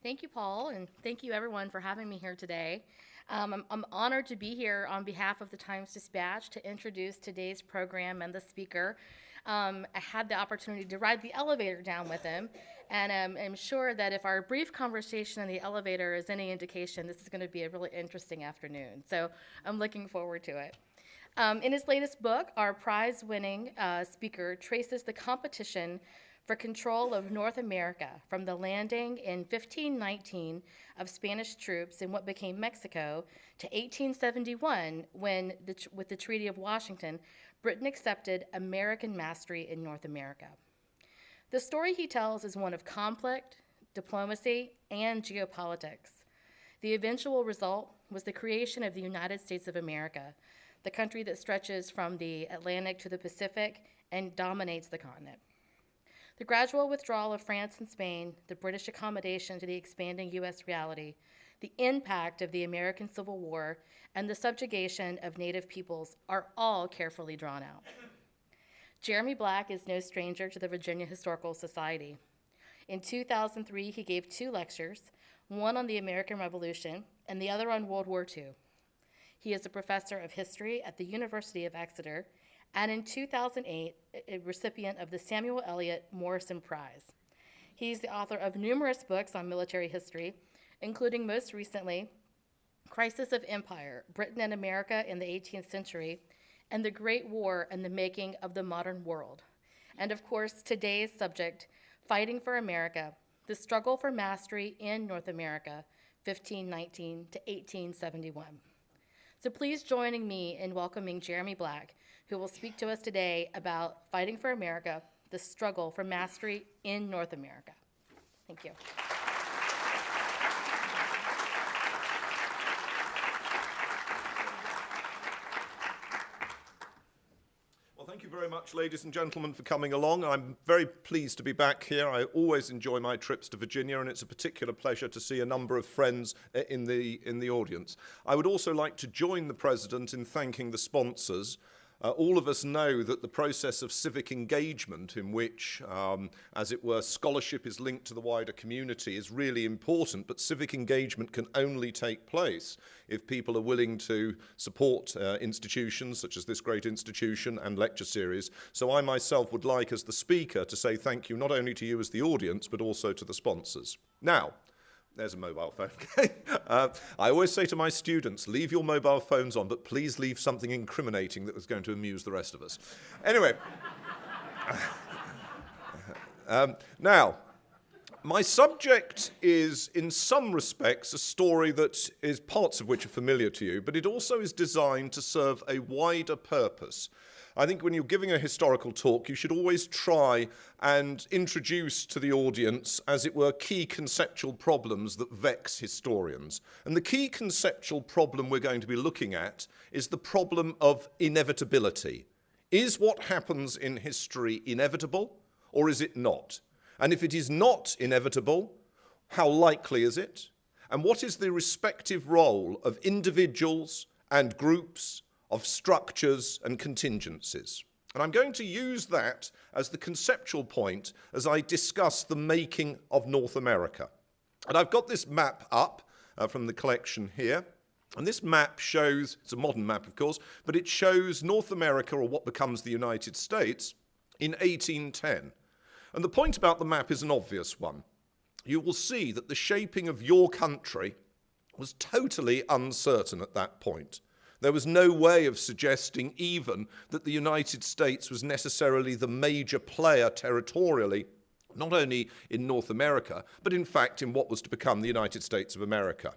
Thank you, Paul, and thank you, everyone, for having me here today. I'm honored to be here on behalf of the Times-Dispatch to introduce today's program and the speaker. I had the opportunity to ride the elevator down with him, and I'm sure that if our brief conversation in the elevator is any indication, this is going to be a really interesting afternoon. So I'm looking forward to it. In his latest book, our prize-winning speaker traces the competition for control of North America from the landing in 1519 of Spanish troops in what became Mexico to 1871 when, with the Treaty of Washington, Britain accepted American mastery in North America. The story he tells is one of conflict, diplomacy, and geopolitics. The eventual result was the creation of the United States of America, the country that stretches from the Atlantic to the Pacific and dominates the continent. The gradual withdrawal of France and Spain, the British accommodation to the expanding U.S. reality, the impact of the American Civil War, and the subjugation of Native peoples are all carefully drawn out. Jeremy Black is no stranger to the Virginia Historical Society. In 2003, he gave 2 lectures, one on the American Revolution and the other on World War II. He is a professor of history at the University of Exeter, and in 2008, a recipient of the Samuel Eliot Morrison Prize. He's the author of numerous books on military history, including most recently, Crisis of Empire, Britain and America in the 18th Century, and the Great War and the Making of the Modern World. And of course, today's subject, Fighting for America, the Struggle for Mastery in North America, 1519 to 1871. So please join me in welcoming Jeremy Black, who will speak to us today about Fighting for America, the struggle for mastery in North America. Thank you. Well, thank you very much, ladies and gentlemen, for coming along. I'm very pleased to be back here. I always enjoy my trips to Virginia, and it's a particular pleasure to see a number of friends in the audience. I would also like to join the President in thanking the sponsors. All of us know that the process of civic engagement in which, as it were, scholarship is linked to the wider community is really important, but civic engagement can only take place if people are willing to support institutions such as this great institution and lecture series. So I myself would like, as the speaker, to say thank you not only to you as the audience, but also to the sponsors. Now, there's a mobile phone. I always say to my students, leave your mobile phones on, but please leave something incriminating that was going to amuse the rest of us. Anyway, now, my subject is, in some respects, a story that is parts of which are familiar to you, but it also is designed to serve a wider purpose. I think when you're giving a historical talk, you should always try and introduce to the audience, as it were, key conceptual problems that vex historians. And the key conceptual problem we're going to be looking at is the problem of inevitability. Is what happens in history inevitable, or is it not? And if it is not inevitable, how likely is it? And what is the respective role of individuals and groups, of structures and contingencies? And I'm going to use that as the conceptual point as I discuss the making of North America. And I've got this map up from the collection here. And this map shows, it's a modern map of course, but it shows North America, or what becomes the United States, in 1810. And the point about the map is an obvious one. You will see that the shaping of your country was totally uncertain at that point. There was no way of suggesting even that the United States was necessarily the major player territorially, not only in North America, but in fact in what was to become the United States of America.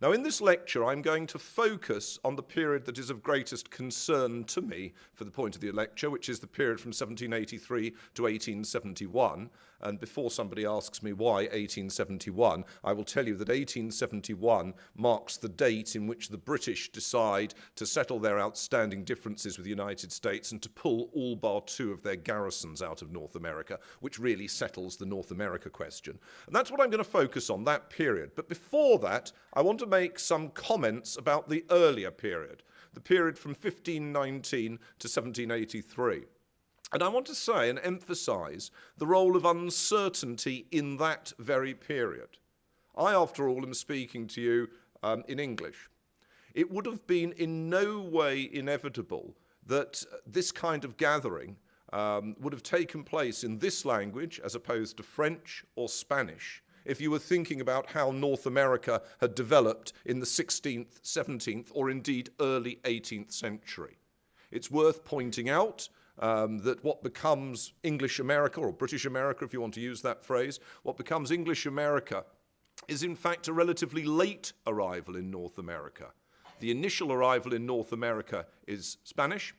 Now, in this lecture, I'm going to focus on the period that is of greatest concern to me for the point of the lecture, which is the period from 1783 to 1871. And before somebody asks me why 1871, I will tell you that 1871 marks the date in which the British decide to settle their outstanding differences with the United States and to pull all bar 2 of their garrisons out of North America, which really settles the North America question. And that's what I'm going to focus on, that period. But before that, I want to make some comments about the earlier period, the period from 1519 to 1783. And I want to say and emphasize the role of uncertainty in that very period. I, after all, am speaking to you in English. It would have been in no way inevitable that this kind of gathering would have taken place in this language as opposed to French or Spanish, if you were thinking about how North America had developed in the 16th, 17th, or indeed early 18th century. It's worth pointing out that what becomes English America, or British America if you want to use that phrase, what becomes English America is in fact a relatively late arrival in North America. The initial arrival in North America is Spanish.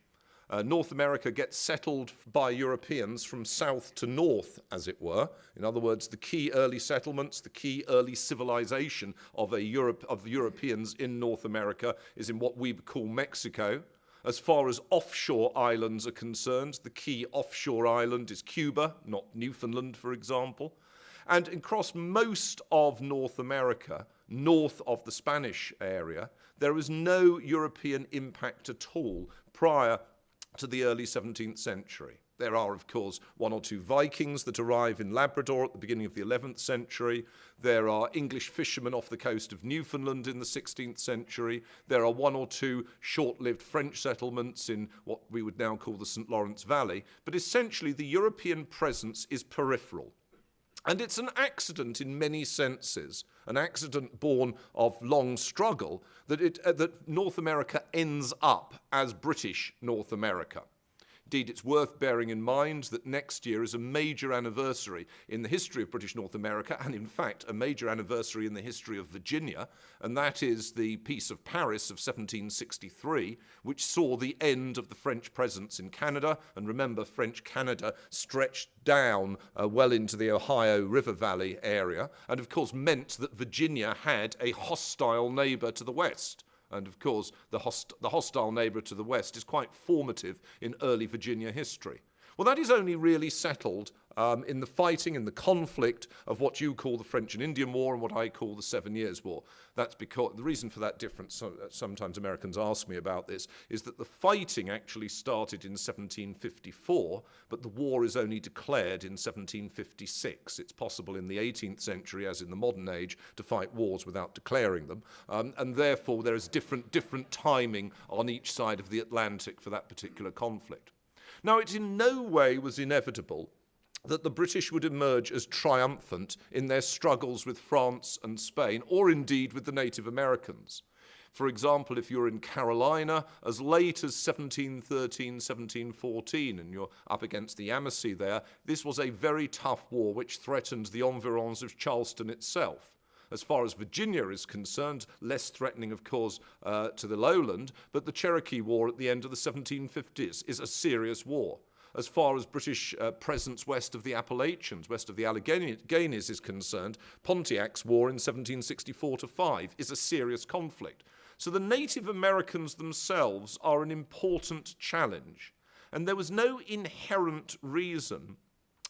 North America gets settled by Europeans from south to north, as it were. In other words, the key early settlements, the key early civilization of Europeans in North America is in what we call Mexico. As far as offshore islands are concerned, the key offshore island is Cuba, not Newfoundland, for example. And across most of North America, north of the Spanish area, there is no European impact at all prior to the early 17th century. There are, of course, one or two Vikings that arrive in Labrador at the beginning of the 11th century. There are English fishermen off the coast of Newfoundland in the 16th century. There are one or two short-lived French settlements in what we would now call the St. Lawrence Valley. But essentially, the European presence is peripheral. And it's an accident in many senses, an accident born of long struggle, that North America ends up as British North America. Indeed, it's worth bearing in mind that next year is a major anniversary in the history of British North America, and in fact a major anniversary in the history of Virginia, and that is the Peace of Paris of 1763, which saw the end of the French presence in Canada. And remember, French Canada stretched down well into the Ohio River Valley area, and of course meant that Virginia had a hostile neighbor to the west. And of course, the hostile neighbor to the west is quite formative in early Virginia history. Well, that is only really settled in the fighting, in the conflict of what you call the French and Indian War and what I call the 7 Years' War. That's because the reason for that difference, sometimes Americans ask me about this, is that the fighting actually started in 1754, but the war is only declared in 1756. It's possible in the 18th century, as in the modern age, to fight wars without declaring them, and therefore there is different timing on each side of the Atlantic for that particular conflict. Now, it in no way was inevitable that the British would emerge as triumphant in their struggles with France and Spain, or indeed with the Native Americans. For example, if you're in Carolina as late as 1713, 1714, and you're up against the Yamasee there, this was a very tough war which threatened the environs of Charleston itself. As far as Virginia is concerned, less threatening, of course, to the lowland, but the Cherokee War at the end of the 1750s is a serious war. As far as British presence west of the Appalachians, west of the Alleghenies is concerned, Pontiac's War in 1764-5 is a serious conflict. So the Native Americans themselves are an important challenge, and there was no inherent reason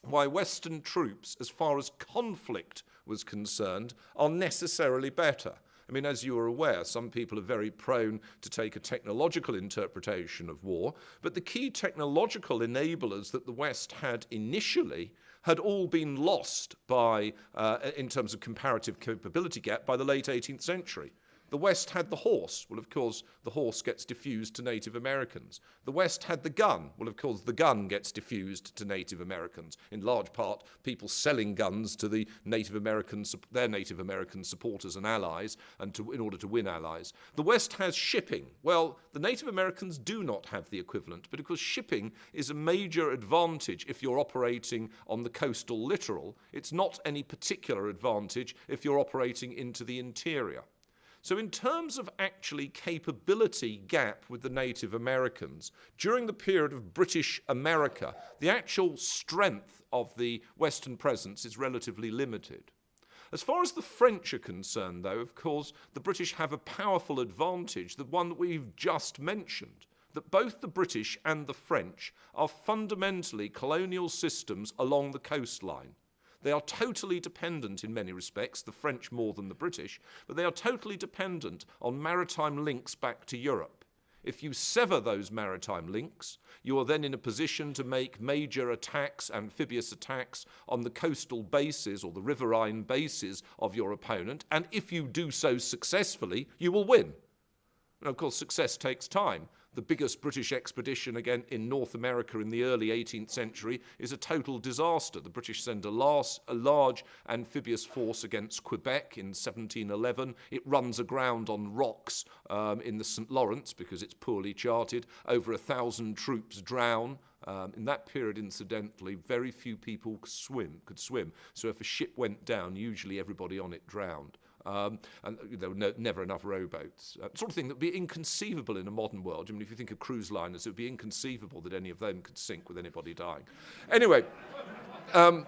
why Western troops, as far as conflict was concerned, are necessarily better. I mean, as you are aware, some people are very prone to take a technological interpretation of war, but the key technological enablers that the West had initially had all been lost by, in terms of comparative capability gap, by the late 18th century. The West had the horse. Well, of course, the horse gets diffused to Native Americans. The West had the gun. Well, of course, the gun gets diffused to Native Americans. In large part, people selling guns to the their Native American supporters and allies, and in order to win allies. The West has shipping. Well, the Native Americans do not have the equivalent, but of course, shipping is a major advantage if you're operating on the coastal littoral. It's not any particular advantage if you're operating into the interior. So in terms of actually capability gap with the Native Americans, during the period of British America, the actual strength of the Western presence is relatively limited. As far as the French are concerned, though, of course, the British have a powerful advantage, the one that we've just mentioned, that both the British and the French are fundamentally colonial systems along the coastline. They are totally dependent in many respects, the French more than the British, but they are totally dependent on maritime links back to Europe. If you sever those maritime links, you are then in a position to make major attacks, amphibious attacks, on the coastal bases or the riverine bases of your opponent, and if you do so successfully, you will win. And of course, success takes time. The biggest British expedition again in North America in the early 18th century is a total disaster. The British send a large amphibious force against Quebec in 1711. It runs aground on rocks in the St. Lawrence because it's poorly charted. Over 1,000 troops drown. In that period, incidentally, very few people could swim. So if a ship went down, usually everybody on it drowned. And there were never enough rowboats. Sort of thing that would be inconceivable in a modern world. I mean, if you think of cruise liners, it would be inconceivable that any of them could sink with anybody dying. Anyway, the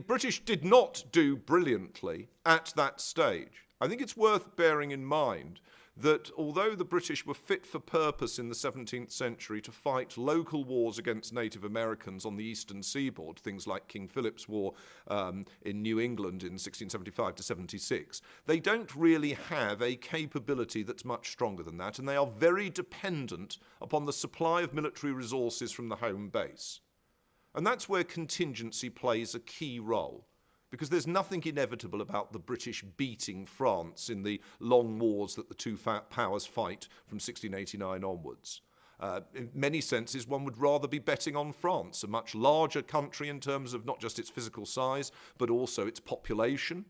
British did not do brilliantly at that stage. I think it's worth bearing in mind that although the British were fit for purpose in the 17th century to fight local wars against Native Americans on the eastern seaboard, things like King Philip's War in New England in 1675 to 76, they don't really have a capability that's much stronger than that, and they are very dependent upon the supply of military resources from the home base. And that's where contingency plays a key role, because there's nothing inevitable about the British beating France in the long wars that the two powers fight from 1689 onwards. In many senses, one would rather be betting on France, a much larger country in terms of not just its physical size, but also its population,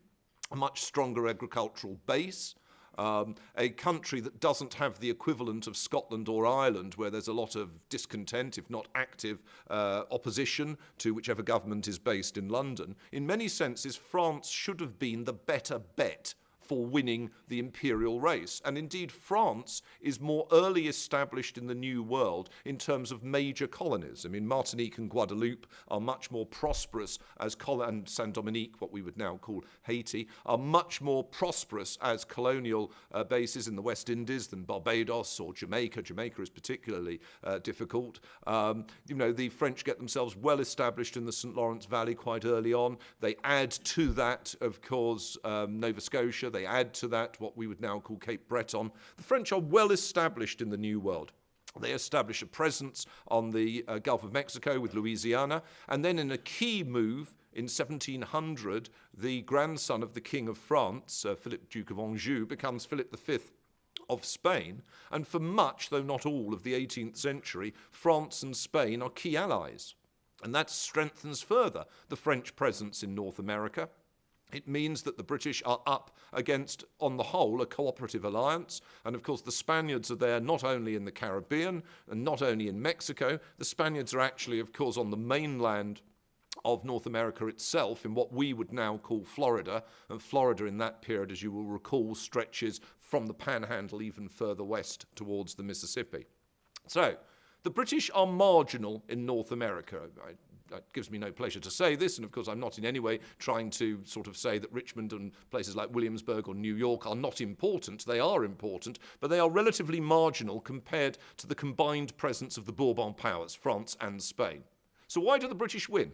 a much stronger agricultural base, a country that doesn't have the equivalent of Scotland or Ireland, where there's a lot of discontent, if not active opposition to whichever government is based in London. In many senses, France should have been the better bet for winning the imperial race. And indeed, France is more early established in the New World in terms of major colonies. I mean, Martinique and Guadeloupe are much more prosperous as and Saint-Dominique, what we would now call Haiti, are much more prosperous as colonial bases in the West Indies than Barbados or Jamaica. Jamaica is particularly difficult. The French get themselves well established in the St. Lawrence Valley quite early on. They add to that, of course, Nova Scotia. They add to that what we would now call Cape Breton. The French are well established in the New World. They establish a presence on the Gulf of Mexico with Louisiana, and then in a key move in 1700, the grandson of the King of France, Philip, Duke of Anjou, becomes Philip V of Spain, and for much, though not all, of the 18th century, France and Spain are key allies. And that strengthens further the French presence in North America. It means that the British are up against, on the whole, a cooperative alliance. And of course, the Spaniards are there not only in the Caribbean and not only in Mexico. The Spaniards are actually, of course, on the mainland of North America itself, in what we would now call Florida. And Florida in that period, as you will recall, stretches from the Panhandle even further west towards the Mississippi. So the British are marginal in North America. It gives me no pleasure to say this, and of course I'm not in any way trying to sort of say that Richmond and places like Williamsburg or New York are not important. They are important, but they are relatively marginal compared to the combined presence of the Bourbon powers, France and Spain. So why do the British win?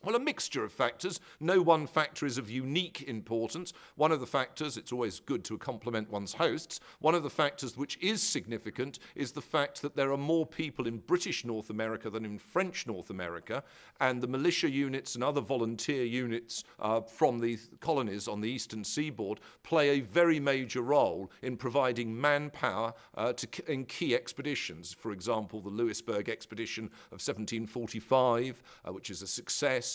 Well, a mixture of factors. No one factor is of unique importance. One of the factors, it's always good to compliment one's hosts, one of the factors which is significant is the fact that there are more people in British North America than in French North America, and the militia units and other volunteer units from the colonies on the eastern seaboard play a very major role in providing manpower in key expeditions. For example, the Louisburg expedition of 1745, which is a success.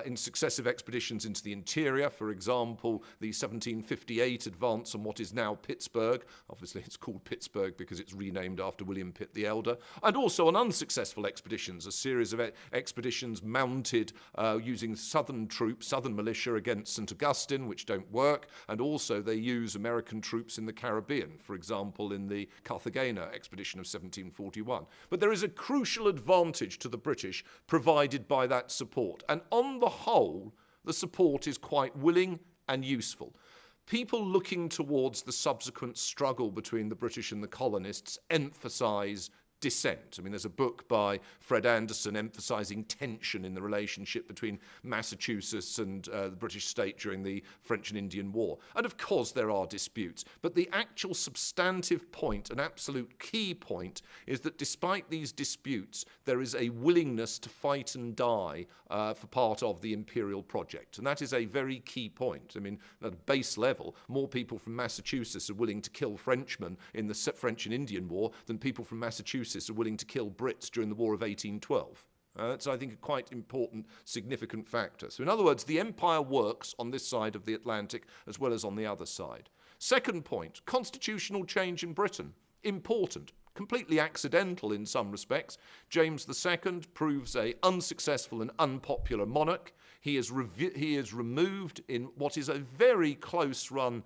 In successive expeditions into the interior, for example, the 1758 advance on what is now Pittsburgh. Obviously, it's called Pittsburgh because it's renamed after William Pitt the Elder. And also on unsuccessful expeditions, a series of expeditions mounted using southern troops, southern militia against St. Augustine, which don't work. And also they use American troops in the Caribbean, for example, in the Cartagena expedition of 1741. But there is a crucial advantage to the British provided by that support. And on the whole, the support is quite willing and useful. People looking towards the subsequent struggle between the British and the colonists emphasise dissent. I mean, there's a book by Fred Anderson emphasizing tension in the relationship between Massachusetts and the British state during the French and Indian War. And of course there are disputes, but the actual substantive point, an absolute key point, is that despite these disputes, there is a willingness to fight and die for part of the imperial project. And that is a very key point. I mean, at a base level, more people from Massachusetts are willing to kill Frenchmen in the French and Indian War than people from Massachusetts are willing to kill Brits during the War of 1812. That's, I think, a quite important, significant factor. So in other words, the empire works on this side of the Atlantic as well as on the other side. Second point, constitutional change in Britain. Important. Completely accidental in some respects. James II proves an unsuccessful and unpopular monarch. He is removed in what is a very close-run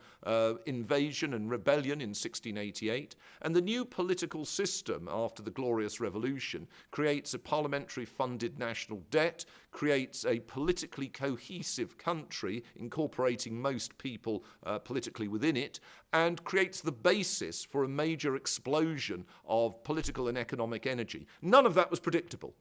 invasion and rebellion in 1688, and the new political system after the Glorious Revolution creates a parliamentary-funded national debt, creates a politically cohesive country, incorporating most people politically within it, and creates the basis for a major explosion of political and economic energy. None of that was predictable.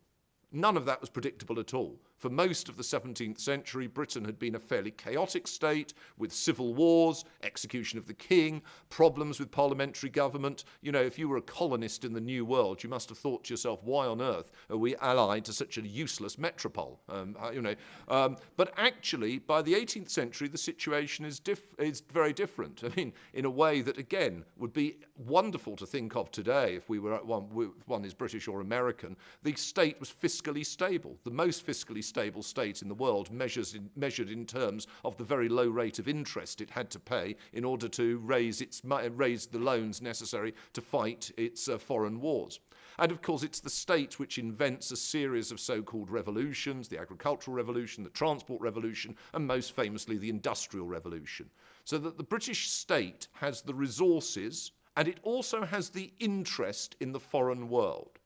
None of that was predictable at all. For most of the 17th century, Britain had been a fairly chaotic state with civil wars, execution of the king, problems with parliamentary government. You know, if you were a colonist in the New World, you must have thought to yourself, why on earth are we allied to such a useless metropole? But actually, by the 18th century, the situation is very different. I mean, in a way that, again, would be wonderful to think of today if we were one is British or American. The state was fiscally stable, the most fiscally stable state in the world, measured in terms of the very low rate of interest it had to pay in order to raise the loans necessary to fight its foreign wars. And of course, it's the state which invents a series of so-called revolutions, the agricultural revolution, the transport revolution, and most famously, the industrial revolution. So that the British state has the resources, and it also has the interest in the foreign world.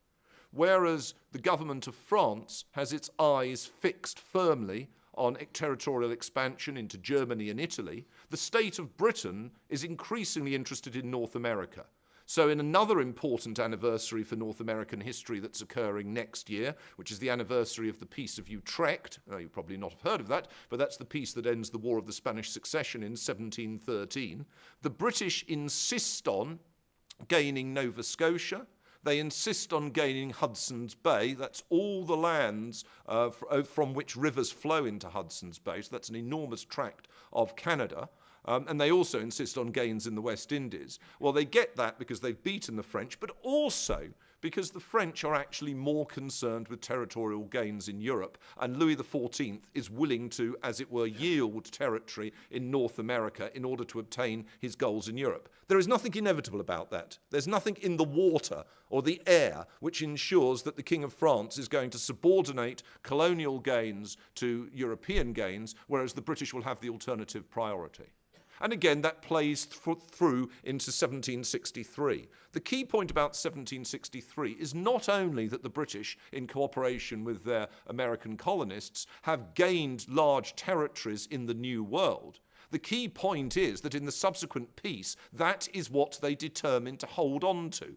Whereas the government of France has its eyes fixed firmly on territorial expansion into Germany and Italy, the state of Britain is increasingly interested in North America. So in another important anniversary for North American history that's occurring next year, which is the anniversary of the Peace of Utrecht, you probably not have heard of that, but that's the peace that ends the War of the Spanish Succession in 1713, the British insist on gaining Nova Scotia. They insist on gaining Hudson's Bay. That's all the lands from which rivers flow into Hudson's Bay. So that's an enormous tract of Canada. And they also insist on gains in the West Indies. Well, they get that because they've beaten the French, but also because the French are actually more concerned with territorial gains in Europe, and Louis XIV is willing to, as it were, yield territory in North America in order to obtain his goals in Europe. There is nothing inevitable about that. There's nothing in the water or the air which ensures that the King of France is going to subordinate colonial gains to European gains, whereas the British will have the alternative priority. And again, that plays through into 1763. The key point about 1763 is not only that the British, in cooperation with their American colonists, have gained large territories in the New World. The key point is that in the subsequent peace, that is what they determine to hold on to.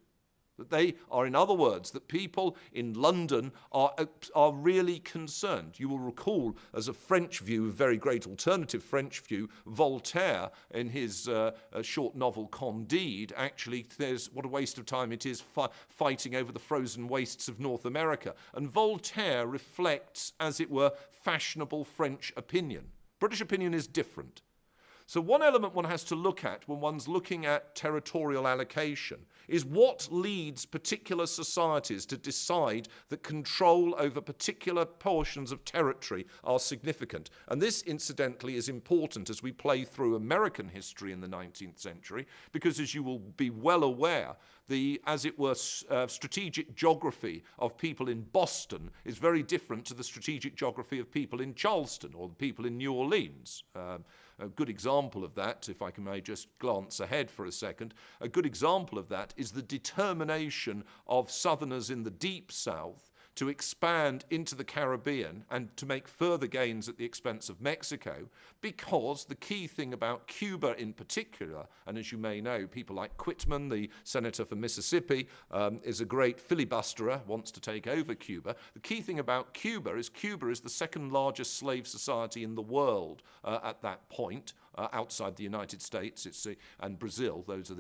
That they are, in other words, that people in London are really concerned. You will recall, as a French view, a very great alternative French view, Voltaire, in his short novel Candide, actually, what a waste of time it is fighting over the frozen wastes of North America. And Voltaire reflects, as it were, fashionable French opinion. British opinion is different. So one element one has to look at when one's looking at territorial allocation is what leads particular societies to decide that control over particular portions of territory are significant. And this, incidentally, is important as we play through American history in the 19th century, because as you will be well aware, the, as it were, strategic geography of people in Boston is very different to the strategic geography of people in Charleston or the people in New Orleans. A good example of that, if I may just glance ahead for a second, a good example of that is the determination of Southerners in the Deep South to expand into the Caribbean and to make further gains at the expense of Mexico, because the key thing about Cuba in particular, and as you may know, people like Quitman, the senator for Mississippi, is a great filibusterer, wants to take over Cuba. The key thing about Cuba is the second largest slave society in the world at that point. Outside the United States, and Brazil. Those are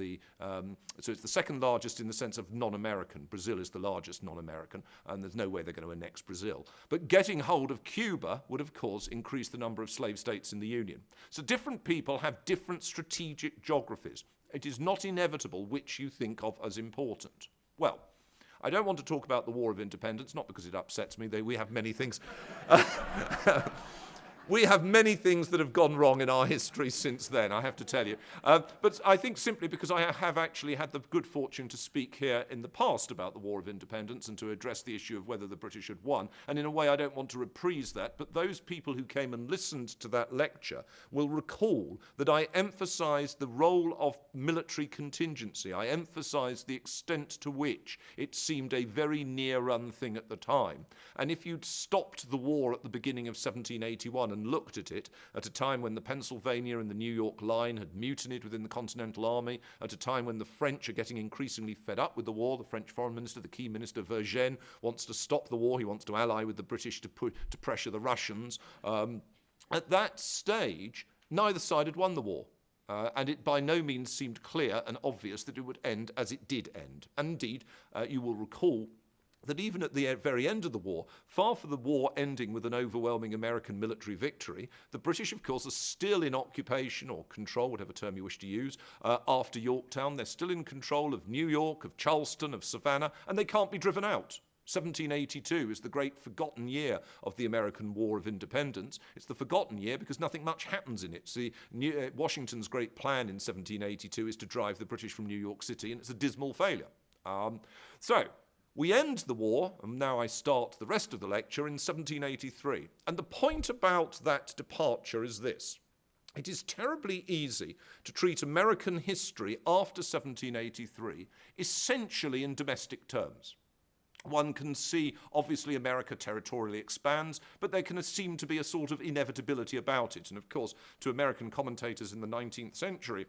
so it's the second largest in the sense of non-American. Brazil is the largest non-American, and there's no way they're going to annex Brazil. But getting hold of Cuba would, of course, increase the number of slave states in the Union. So different people have different strategic geographies. It is not inevitable which you think of as important. Well, I don't want to talk about the War of Independence, not because it upsets me. We have many things. We have many things that have gone wrong in our history since then, I have to tell you. But I think simply because I have actually had the good fortune to speak here in the past about the War of Independence and to address the issue of whether the British had won. And in a way, I don't want to reprise that, but those people who came and listened to that lecture will recall that I emphasized the role of military contingency. I emphasized the extent to which it seemed a very near-run thing at the time. And if you'd stopped the war at the beginning of 1781 and looked at it at a time when the Pennsylvania and the New York line had mutinied within the Continental Army, at a time when the French are getting increasingly fed up with the war, the French foreign minister, the key minister, Vergennes, wants to stop the war, he wants to ally with the British to pressure the Russians. At that stage, neither side had won the war. And it by no means seemed clear and obvious that it would end as it did end. And indeed, you will recall that even at the very end of the war, far from the war ending with an overwhelming American military victory, the British, of course, are still in occupation or control, whatever term you wish to use, after Yorktown. They're still in control of New York, of Charleston, of Savannah, and they can't be driven out. 1782 is the great forgotten year of the American War of Independence. It's the forgotten year because nothing much happens in it. See, Washington's great plan in 1782 is to drive the British from New York City, and it's a dismal failure. So we end the war, and now I start the rest of the lecture, in 1783. And the point about that departure is this. It is terribly easy to treat American history after 1783 essentially in domestic terms. One can see, obviously, America territorially expands, but there can seem to be a sort of inevitability about it. And of course, to American commentators in the 19th century,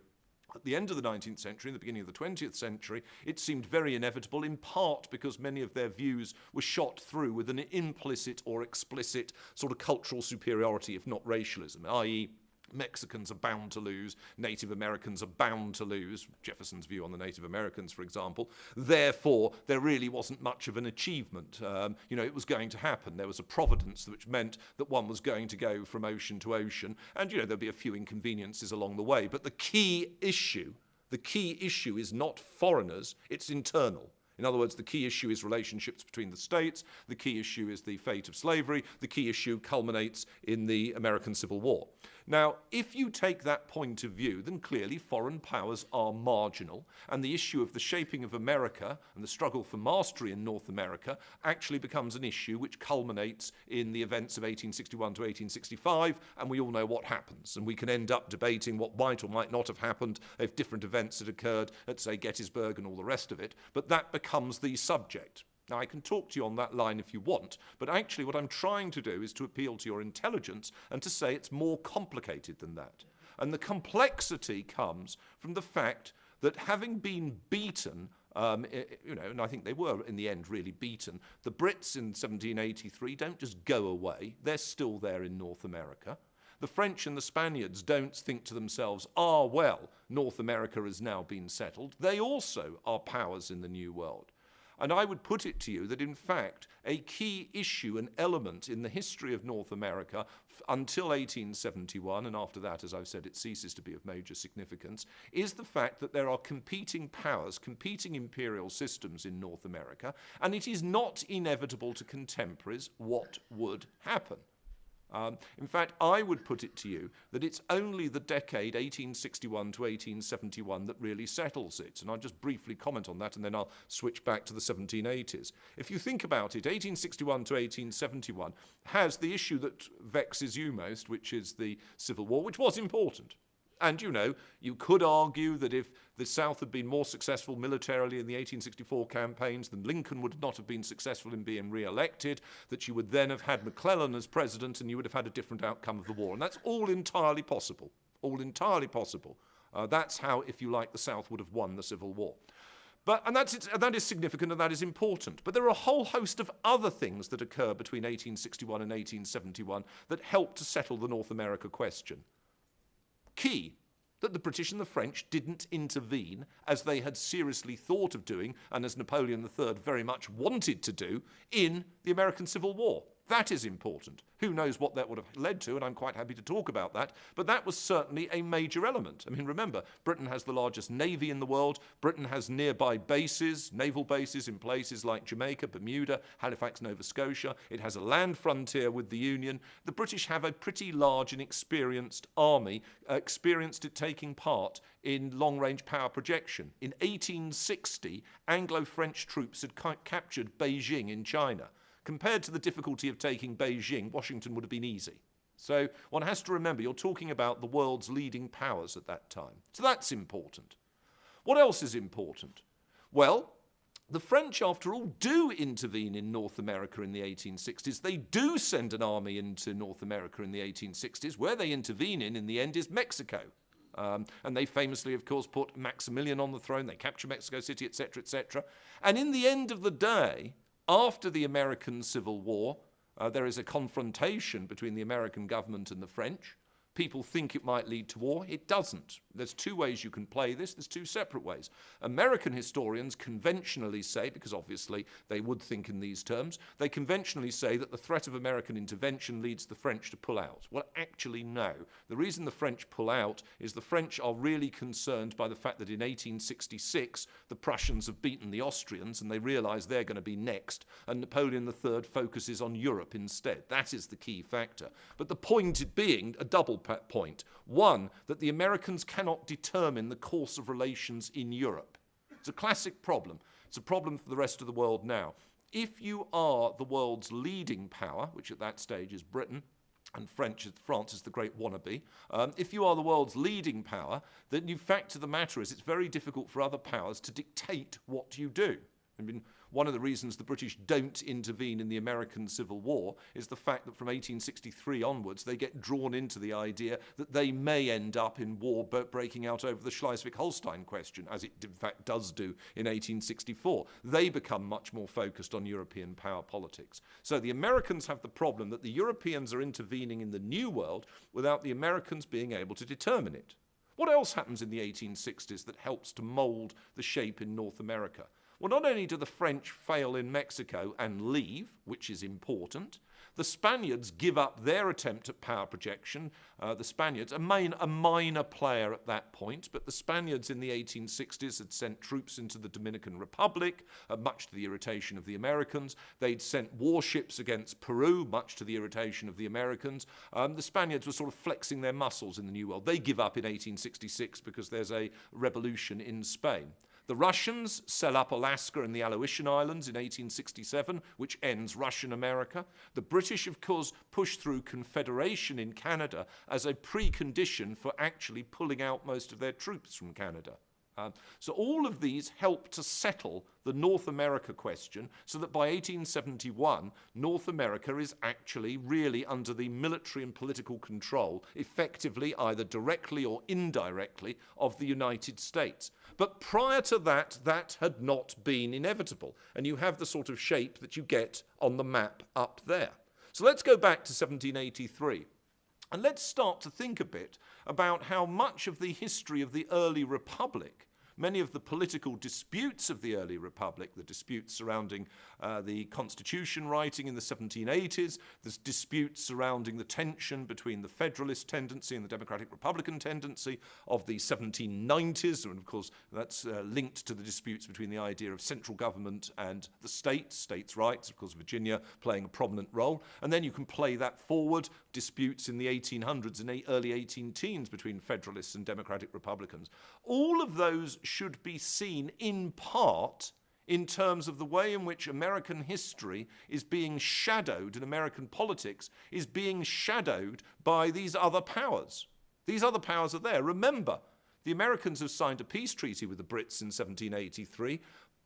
at the end of the 19th century, in the beginning of the 20th century, it seemed very inevitable, in part because many of their views were shot through with an implicit or explicit sort of cultural superiority, if not racialism, i.e., Mexicans are bound to lose, Native Americans are bound to lose, Jefferson's view on the Native Americans, for example. Therefore, there really wasn't much of an achievement. It was going to happen. There was a providence which meant that one was going to go from ocean to ocean, and, there'll be a few inconveniences along the way. But the key issue is not foreigners, it's internal. In other words, the key issue is relationships between the states, the key issue is the fate of slavery, the key issue culminates in the American Civil War. Now, if you take that point of view, then clearly foreign powers are marginal, and the issue of the shaping of America and the struggle for mastery in North America actually becomes an issue which culminates in the events of 1861 to 1865, and we all know what happens. And we can end up debating what might or might not have happened if different events had occurred at, say, Gettysburg and all the rest of it, but that becomes the subject. Now, I can talk to you on that line if you want, but actually what I'm trying to do is to appeal to your intelligence and to say it's more complicated than that. And the complexity comes from the fact that having been beaten, and I think they were in the end really beaten, the Brits in 1783 don't just go away, they're still there in North America. The French and the Spaniards don't think to themselves, well, North America has now been settled. They also are powers in the New World. And I would put it to you that, in fact, a key issue, an element in the history of North America until 1871, and after that, as I've said, it ceases to be of major significance, is the fact that there are competing powers, competing imperial systems in North America, and it is not inevitable to contemporaries what would happen. In fact, I would put it to you that it's only the decade 1861 to 1871 that really settles it. And I'll just briefly comment on that, and then I'll switch back to the 1780s. If you think about it, 1861 to 1871 has the issue that vexes you most, which is the Civil War, which was important. And, you could argue that if the South had been more successful militarily in the 1864 campaigns, then Lincoln would not have been successful in being re-elected, that you would then have had McClellan as president and you would have had a different outcome of the war. And that's all entirely possible. All entirely possible. That's how, if you like, the South would have won the Civil War. And that is significant and that is important. But there are a whole host of other things that occur between 1861 and 1871 that help to settle the North America question. Key, that the British and the French didn't intervene as they had seriously thought of doing, and as Napoleon III very much wanted to do, in the American Civil War. That is important. Who knows what that would have led to, and I'm quite happy to talk about that, but that was certainly a major element. I mean, remember, Britain has the largest navy in the world. Britain has nearby bases, naval bases in places like Jamaica, Bermuda, Halifax, Nova Scotia. It has a land frontier with the Union. The British have a pretty large and experienced army, experienced at taking part in long-range power projection. In 1860, Anglo-French troops had captured Beijing in China. Compared to the difficulty of taking Beijing, Washington would have been easy. So one has to remember, you're talking about the world's leading powers at that time. So that's important. What else is important? Well, the French, after all, do intervene in North America in the 1860s. They do send an army into North America in the 1860s. Where they intervene in the end, is Mexico. And they famously, of course, put Maximilian on the throne. They capture Mexico City, etc., etc. And in the end of the day, after the American Civil War, there is a confrontation between the American government and the French. People think it might lead to war. It doesn't. There's two ways you can play this. There's two separate ways. American historians conventionally say, because obviously they would think in these terms, they conventionally say that the threat of American intervention leads the French to pull out. Well, actually, no. The reason the French pull out is the French are really concerned by the fact that in 1866, the Prussians have beaten the Austrians and they realize they're going to be next, and Napoleon III focuses on Europe instead. That is the key factor. But the point being a double point. One, that the Americans cannot determine the course of relations in Europe. It's a classic problem. It's a problem for the rest of the world now. If you are the world's leading power, which at that stage is Britain, and France is the great wannabe, if you are the world's leading power, then the fact of the matter is it's very difficult for other powers to dictate what you do. I mean, one of the reasons the British don't intervene in the American Civil War is the fact that from 1863 onwards they get drawn into the idea that they may end up in war breaking out over the Schleswig-Holstein question, as it in fact does do in 1864. They become much more focused on European power politics. So the Americans have the problem that the Europeans are intervening in the New World without the Americans being able to determine it. What else happens in the 1860s that helps to mold the shape in North America? Well, not only do the French fail in Mexico and leave, which is important, the Spaniards give up their attempt at power projection. The Spaniards, a minor player at that point, but the Spaniards in the 1860s had sent troops into the Dominican Republic, much to the irritation of the Americans. They'd sent warships against Peru, much to the irritation of the Americans. The Spaniards were sort of flexing their muscles in the New World. They give up in 1866 because there's a revolution in Spain. The Russians sell up Alaska and the Aleutian Islands in 1867, which ends Russian America. The British, of course, push through Confederation in Canada as a precondition for actually pulling out most of their troops from Canada. So all of these help to settle the North America question so that by 1871, North America is actually really under the military and political control, effectively either directly or indirectly, of the United States. But prior to that, that had not been inevitable. And you have the sort of shape that you get on the map up there. So let's go back to 1783. And let's start to think a bit about how much of the history of the early republic, many of the political disputes of the early republic, the disputes surrounding the Constitution writing in the 1780s, the disputes surrounding the tension between the Federalist tendency and the Democratic Republican tendency of the 1790s, and of course that's linked to the disputes between the idea of central government and the states' rights, of course Virginia playing a prominent role, and then you can play that forward, disputes in the 1800s and early 18 teens between Federalists and Democratic Republicans. All of those should be seen in part in terms of the way in which American history is being shadowed and American politics is being shadowed by these other powers. These other powers are there. Remember, the Americans have signed a peace treaty with the Brits in 1783.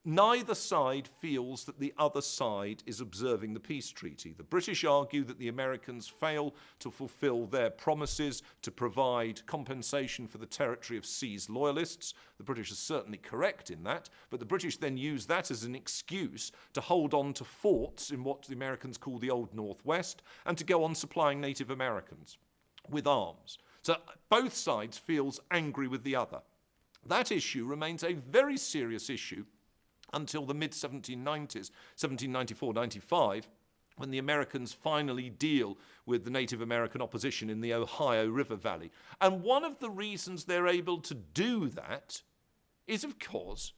Neither side feels that the other side is observing the peace treaty. The British argue that the Americans fail to fulfill their promises to provide compensation for the territory of seized loyalists. The British are certainly correct in that, but the British then use that as an excuse to hold on to forts in what the Americans call the Old Northwest and to go on supplying Native Americans with arms. So both sides feels angry with the other. That issue remains a very serious issue until the mid-1790s, 1794-95, when the Americans finally deal with the Native American opposition in the Ohio River Valley. And one of the reasons they're able to do that is, of course,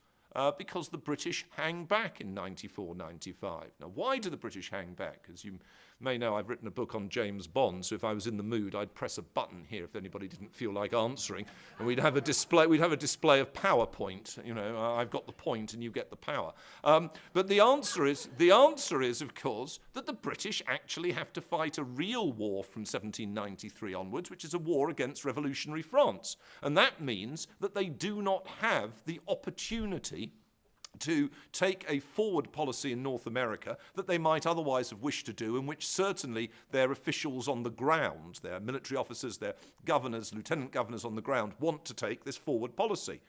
because the British hang back in 94-95. Now, why do the British hang back? As you may know, I've written a book on James Bond, so if I was in the mood, I'd press a button here if anybody didn't feel like answering, and we'd have a display of PowerPoint. You know, I've got the point and you get the power. But the answer is, of course, that the British actually have to fight a real war from 1793 onwards, which is a war against revolutionary France. And that means that they do not have the opportunity to take a forward policy in North America that they might otherwise have wished to do, and which certainly their officials on the ground, their military officers, their governors, lieutenant governors on the ground, want to take this forward policy.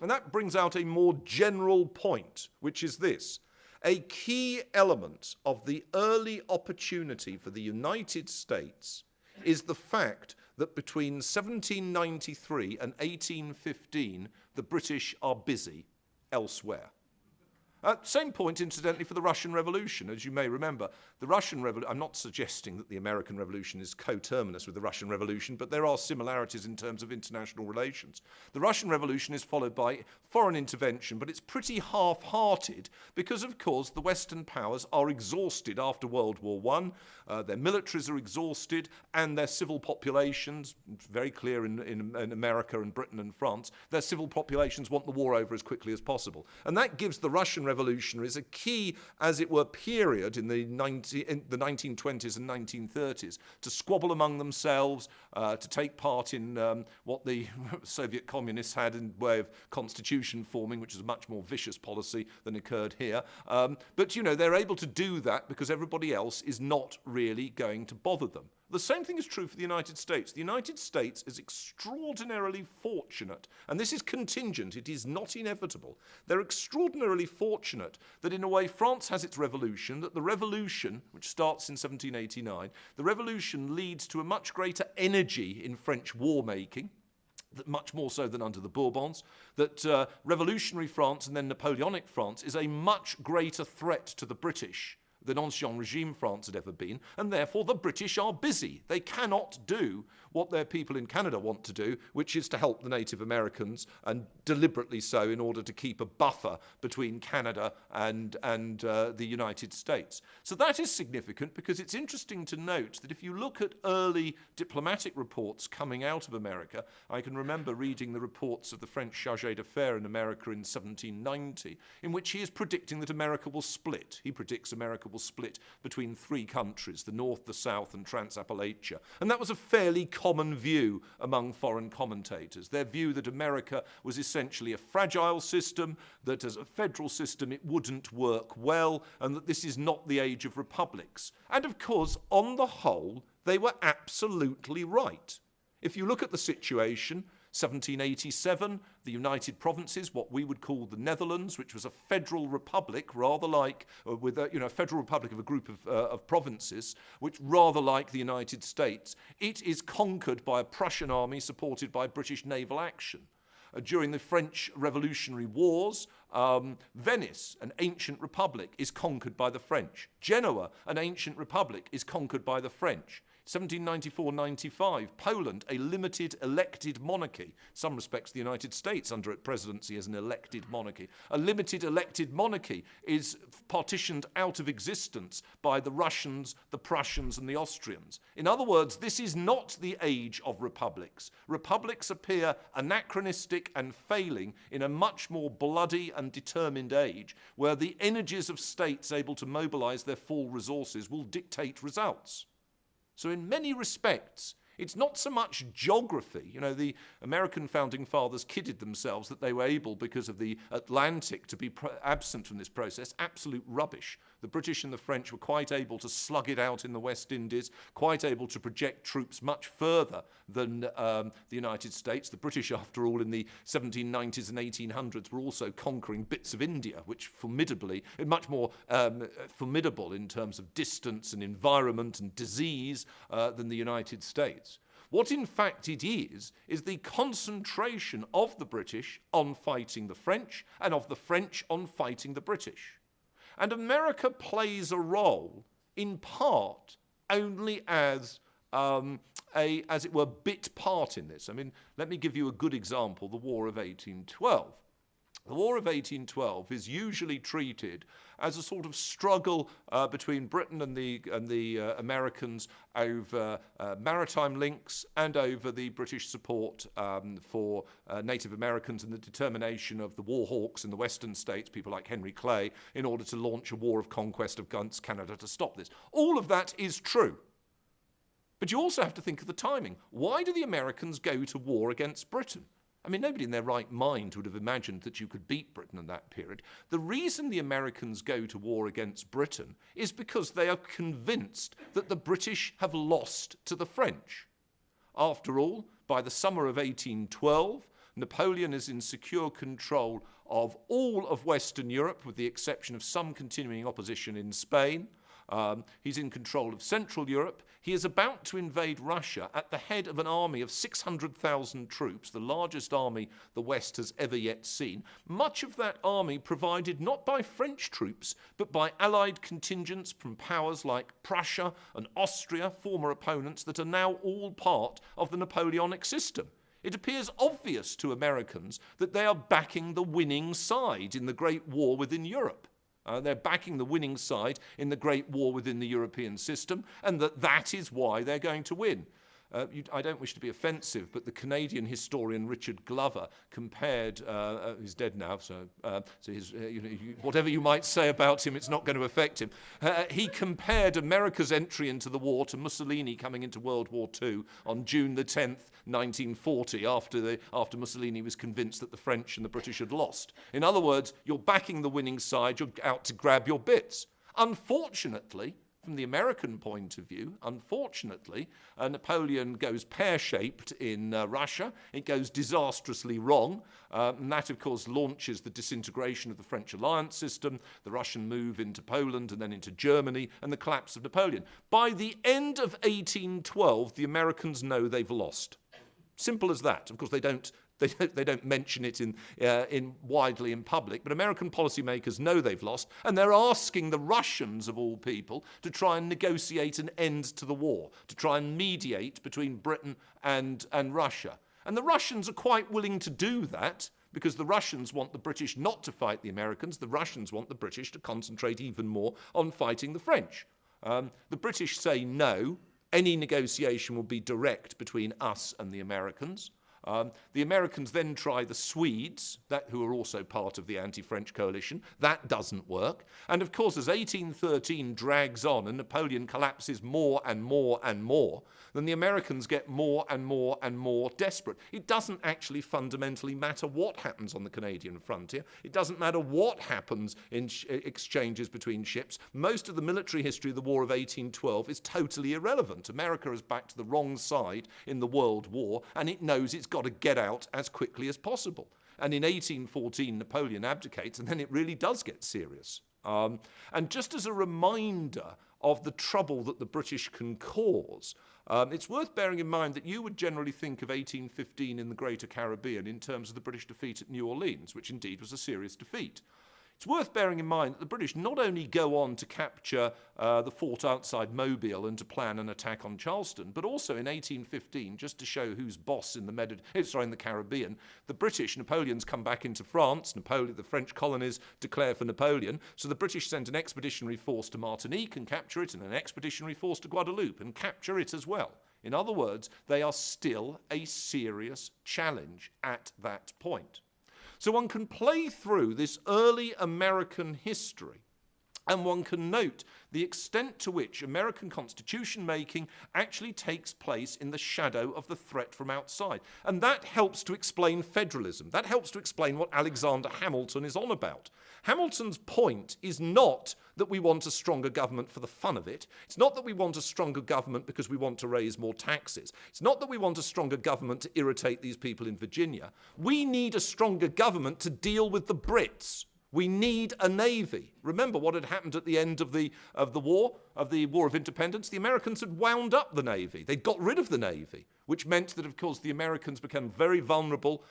And that brings out a more general point, which is this. A key element of the early opportunity for the United States is the fact that between 1793 and 1815, the British are busy elsewhere. Same point, incidentally, for the Russian Revolution. As you may remember, the Russian Revolution, I'm not suggesting that the American Revolution is coterminous with the Russian Revolution, but there are similarities in terms of international relations. The Russian Revolution is followed by foreign intervention, but it's pretty half-hearted because, of course, the Western powers are exhausted after World War I. Their militaries are exhausted, and their civil populations, it's very clear in America and Britain and France, their civil populations want the war over as quickly as possible. And that gives the Russian revolutionaries a key, as it were, period in the 1920s and 1930s to squabble among themselves, to take part in what the Soviet communists had in way of constitution forming, which is a much more vicious policy than occurred here. But, you know, they're able to do that because everybody else is not really going to bother them. The same thing is true for the United States. The United States is extraordinarily fortunate, and this is contingent, it is not inevitable. They're extraordinarily fortunate that in a way France has its revolution, that the revolution, which starts in 1789, the revolution leads to a much greater energy in French war making, much more so than under the Bourbons, that revolutionary France and then Napoleonic France is a much greater threat to the British than Ancien Regime France had ever been, and therefore the British are busy. They cannot do what their people in Canada want to do, which is to help the Native Americans, and deliberately so in order to keep a buffer between Canada and the United States. So that is significant because it's interesting to note that if you look at early diplomatic reports coming out of America, I can remember reading the reports of the French chargé d'affaires in America in 1790, in which he is predicting that America will split. He predicts America will split between three countries, the North, the South, and Transappalachia. And that was a fairly common view among foreign commentators. Their view that America was essentially a fragile system, that as a federal system it wouldn't work well, and that this is not the age of republics. And of course, on the whole, they were absolutely right. If you look at the situation, 1787, the United Provinces, what we would call the Netherlands, which was a federal republic, rather like, with a federal republic of a group of provinces, which rather like the United States, it is conquered by a Prussian army supported by British naval action. During the French Revolutionary Wars, Venice, an ancient republic, is conquered by the French. Genoa, an ancient republic, is conquered by the French. 1794-95, Poland, a limited elected monarchy. In some respects, the United States under its presidency is an elected monarchy. A limited elected monarchy is partitioned out of existence by the Russians, the Prussians, and the Austrians. In other words, this is not the age of republics. Republics appear anachronistic and failing in a much more bloody and determined age, where the energies of states able to mobilize their full resources will dictate results. So in many respects, It's not so much geography. You know, the American founding fathers kidded themselves that they were able, because of the Atlantic, to be absent from this process. Absolute rubbish. The British and the French were quite able to slug it out in the West Indies, quite able to project troops much further than the United States. The British, after all, in the 1790s and 1800s, were also conquering bits of India, which much more formidable in terms of distance and environment and disease than the United States. What in fact it is the concentration of the British on fighting the French and of the French on fighting the British. And America plays a role, in part, only as it were, bit part in this. I mean, let me give you a good example, the War of 1812. The War of 1812 is usually treated as a sort of struggle between Britain and the Americans over maritime links and over the British support for Native Americans and the determination of the war hawks in the western states, people like Henry Clay, in order to launch a war of conquest against Canada to stop this. All of that is true. But you also have to think of the timing. Why do the Americans go to war against Britain? I mean, nobody in their right mind would have imagined that you could beat Britain in that period. The reason the Americans go to war against Britain is because they are convinced that the British have lost to the French. After all, by the summer of 1812, Napoleon is in secure control of all of Western Europe, with the exception of some continuing opposition in Spain. He's in control of Central Europe. He is about to invade Russia at the head of an army of 600,000 troops, the largest army the West has ever yet seen. Much of that army provided not by French troops, but by allied contingents from powers like Prussia and Austria, former opponents that are now all part of the Napoleonic system. It appears obvious to Americans that they are backing the winning side in the Great War within Europe. They're backing the winning side in the Great War within the European system, and that is why they're going to win. I don't wish to be offensive, but the Canadian historian Richard Glover compared, he's dead now, so whatever you might say about him, it's not going to affect him. He compared America's entry into the war to Mussolini coming into World War II on June the 10th, 1940, after Mussolini was convinced that the French and the British had lost. In other words, you're backing the winning side, you're out to grab your bits. Unfortunately, from the American point of view, Napoleon goes pear-shaped in Russia. It goes disastrously wrong. And that, of course, launches the disintegration of the French alliance system, the Russian move into Poland and then into Germany, and the collapse of Napoleon. By the end of 1812, the Americans know they've lost. Simple as that. Of course, they don't mention it in widely in public, but American policymakers know they've lost, and they're asking the Russians, of all people, to try and negotiate an end to the war, to try and mediate between Britain and Russia. And the Russians are quite willing to do that, because the Russians want the British not to fight the Americans. The Russians want the British to concentrate even more on fighting the French. The British say no. Any negotiation will be direct between us and the Americans. The Americans then try the Swedes, who are also part of the anti-French coalition. That doesn't work. And of course, as 1813 drags on and Napoleon collapses more and more and more, then the Americans get more and more and more desperate. It doesn't actually fundamentally matter what happens on the Canadian frontier. It doesn't matter what happens in exchanges between ships. Most of the military history of the War of 1812 is totally irrelevant. America is back to the wrong side in the World War, and it knows it's got to get out as quickly as possible. And in 1814, Napoleon abdicates, and then it really does get serious. And just as a reminder of the trouble that the British can cause, it's worth bearing in mind that you would generally think of 1815 in the Greater Caribbean in terms of the British defeat at New Orleans, which indeed was a serious defeat. It's worth bearing in mind that the British not only go on to capture the fort outside Mobile and to plan an attack on Charleston, but also in 1815, just to show who's boss in the Caribbean, the British, Napoleon's come back into France, the French colonies declare for Napoleon, so the British sent an expeditionary force to Martinique and capture it, and an expeditionary force to Guadeloupe and capture it as well. In other words, they are still a serious challenge at that point. So one can play through this early American history And one can note the extent to which American constitution making actually takes place in the shadow of the threat from outside. And that helps to explain federalism. That helps to explain what Alexander Hamilton is on about. Hamilton's point is not that we want a stronger government for the fun of it. It's not that we want a stronger government because we want to raise more taxes. It's not that we want a stronger government to irritate these people in Virginia. We need a stronger government to deal with the Brits. We need a navy. Remember what had happened at the end of the War of Independence? The Americans had wound up the navy. They got rid of the navy, which meant that, of course, the Americans became very vulnerable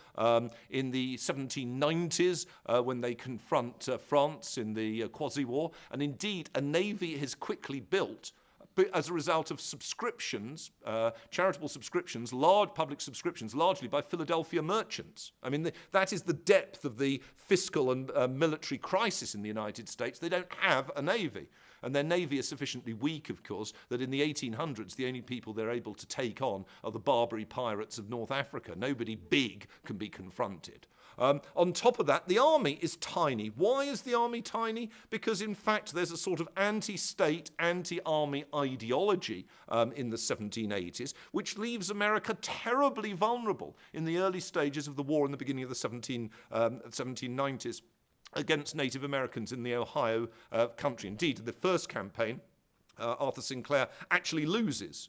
in the 1790s when they confront France in the Quasi-War. And indeed, a navy is quickly built as a result of subscriptions, charitable subscriptions, large public subscriptions, largely by Philadelphia merchants. I mean, that is the depth of the fiscal and military crisis in the United States. They don't have a navy. And their navy is sufficiently weak, of course, that in the 1800s, the only people they're able to take on are the Barbary pirates of North Africa. Nobody big can be confronted. On top of that, the army is tiny. Why is the army tiny? Because, in fact, there's a sort of anti-state, anti-army ideology in the 1780s, which leaves America terribly vulnerable in the early stages of the war in the beginning of the 1790s against Native Americans in the Ohio country. Indeed, in the first campaign, Arthur Sinclair actually loses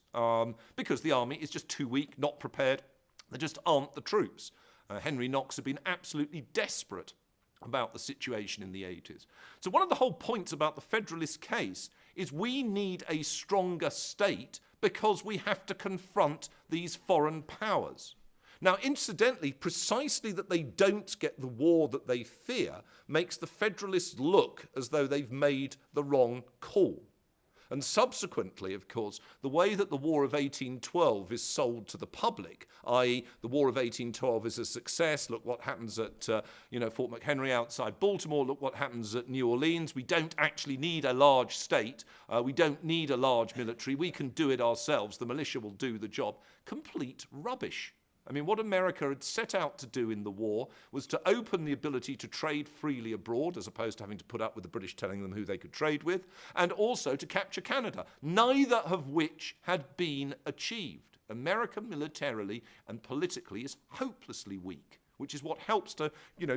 because the army is just too weak, not prepared. There just aren't the troops. Henry Knox had been absolutely desperate about the situation in the 80s. So one of the whole points about the Federalist case is we need a stronger state because we have to confront these foreign powers. Now, incidentally, precisely that they don't get the war that they fear makes the Federalists look as though they've made the wrong call. And subsequently, of course, the way that the War of 1812 is sold to the public, i.e. the War of 1812 is a success, look what happens at Fort McHenry outside Baltimore, look what happens at New Orleans, we don't actually need a large state, we don't need a large military, we can do it ourselves, the militia will do the job. Complete rubbish. I mean, what America had set out to do in the war was to open the ability to trade freely abroad, as opposed to having to put up with the British telling them who they could trade with, and also to capture Canada, neither of which had been achieved. America militarily and politically is hopelessly weak, which is what helps to,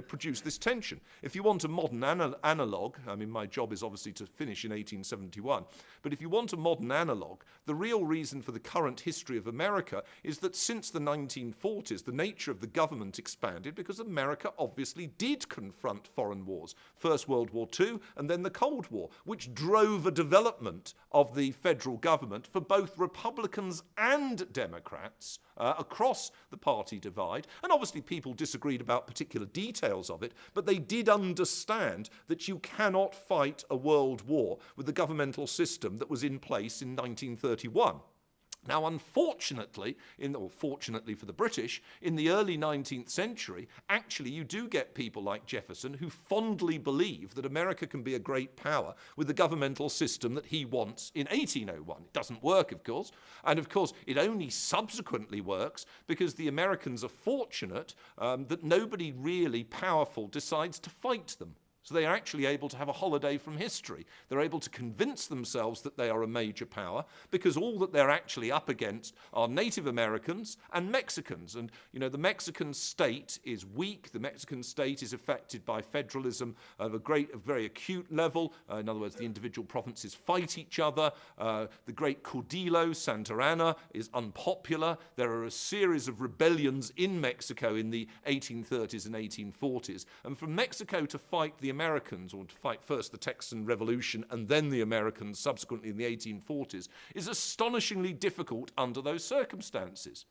produce this tension. If you want a modern analogue, I mean, my job is obviously to finish in 1871, but if you want a modern analogue, the real reason for the current history of America is that since the 1940s, the nature of the government expanded because America obviously did confront foreign wars. First World War II and then the Cold War, which drove a development of the federal government for both Republicans and Democrats across the party divide. And obviously people disagreed about particular details of it, but they did understand that you cannot fight a world war with the governmental system that was in place in 1931. Now, unfortunately, or fortunately for the British, in the early 19th century, actually you do get people like Jefferson who fondly believe that America can be a great power with the governmental system that he wants in 1801. It doesn't work, of course, and of course it only subsequently works because the Americans are fortunate that nobody really powerful decides to fight them. So they are actually able to have a holiday from history. They're able to convince themselves that they are a major power because all that they're actually up against are Native Americans and Mexicans. And, the Mexican state is weak. The Mexican state is affected by federalism at a very acute level. In other words, the individual provinces fight each other. The great Caudillo, Santa Anna, is unpopular. There are a series of rebellions in Mexico in the 1830s and 1840s. And for Mexico to fight the Americans, or to fight first the Texan Revolution and then the Americans subsequently in the 1840s, is astonishingly difficult under those circumstances.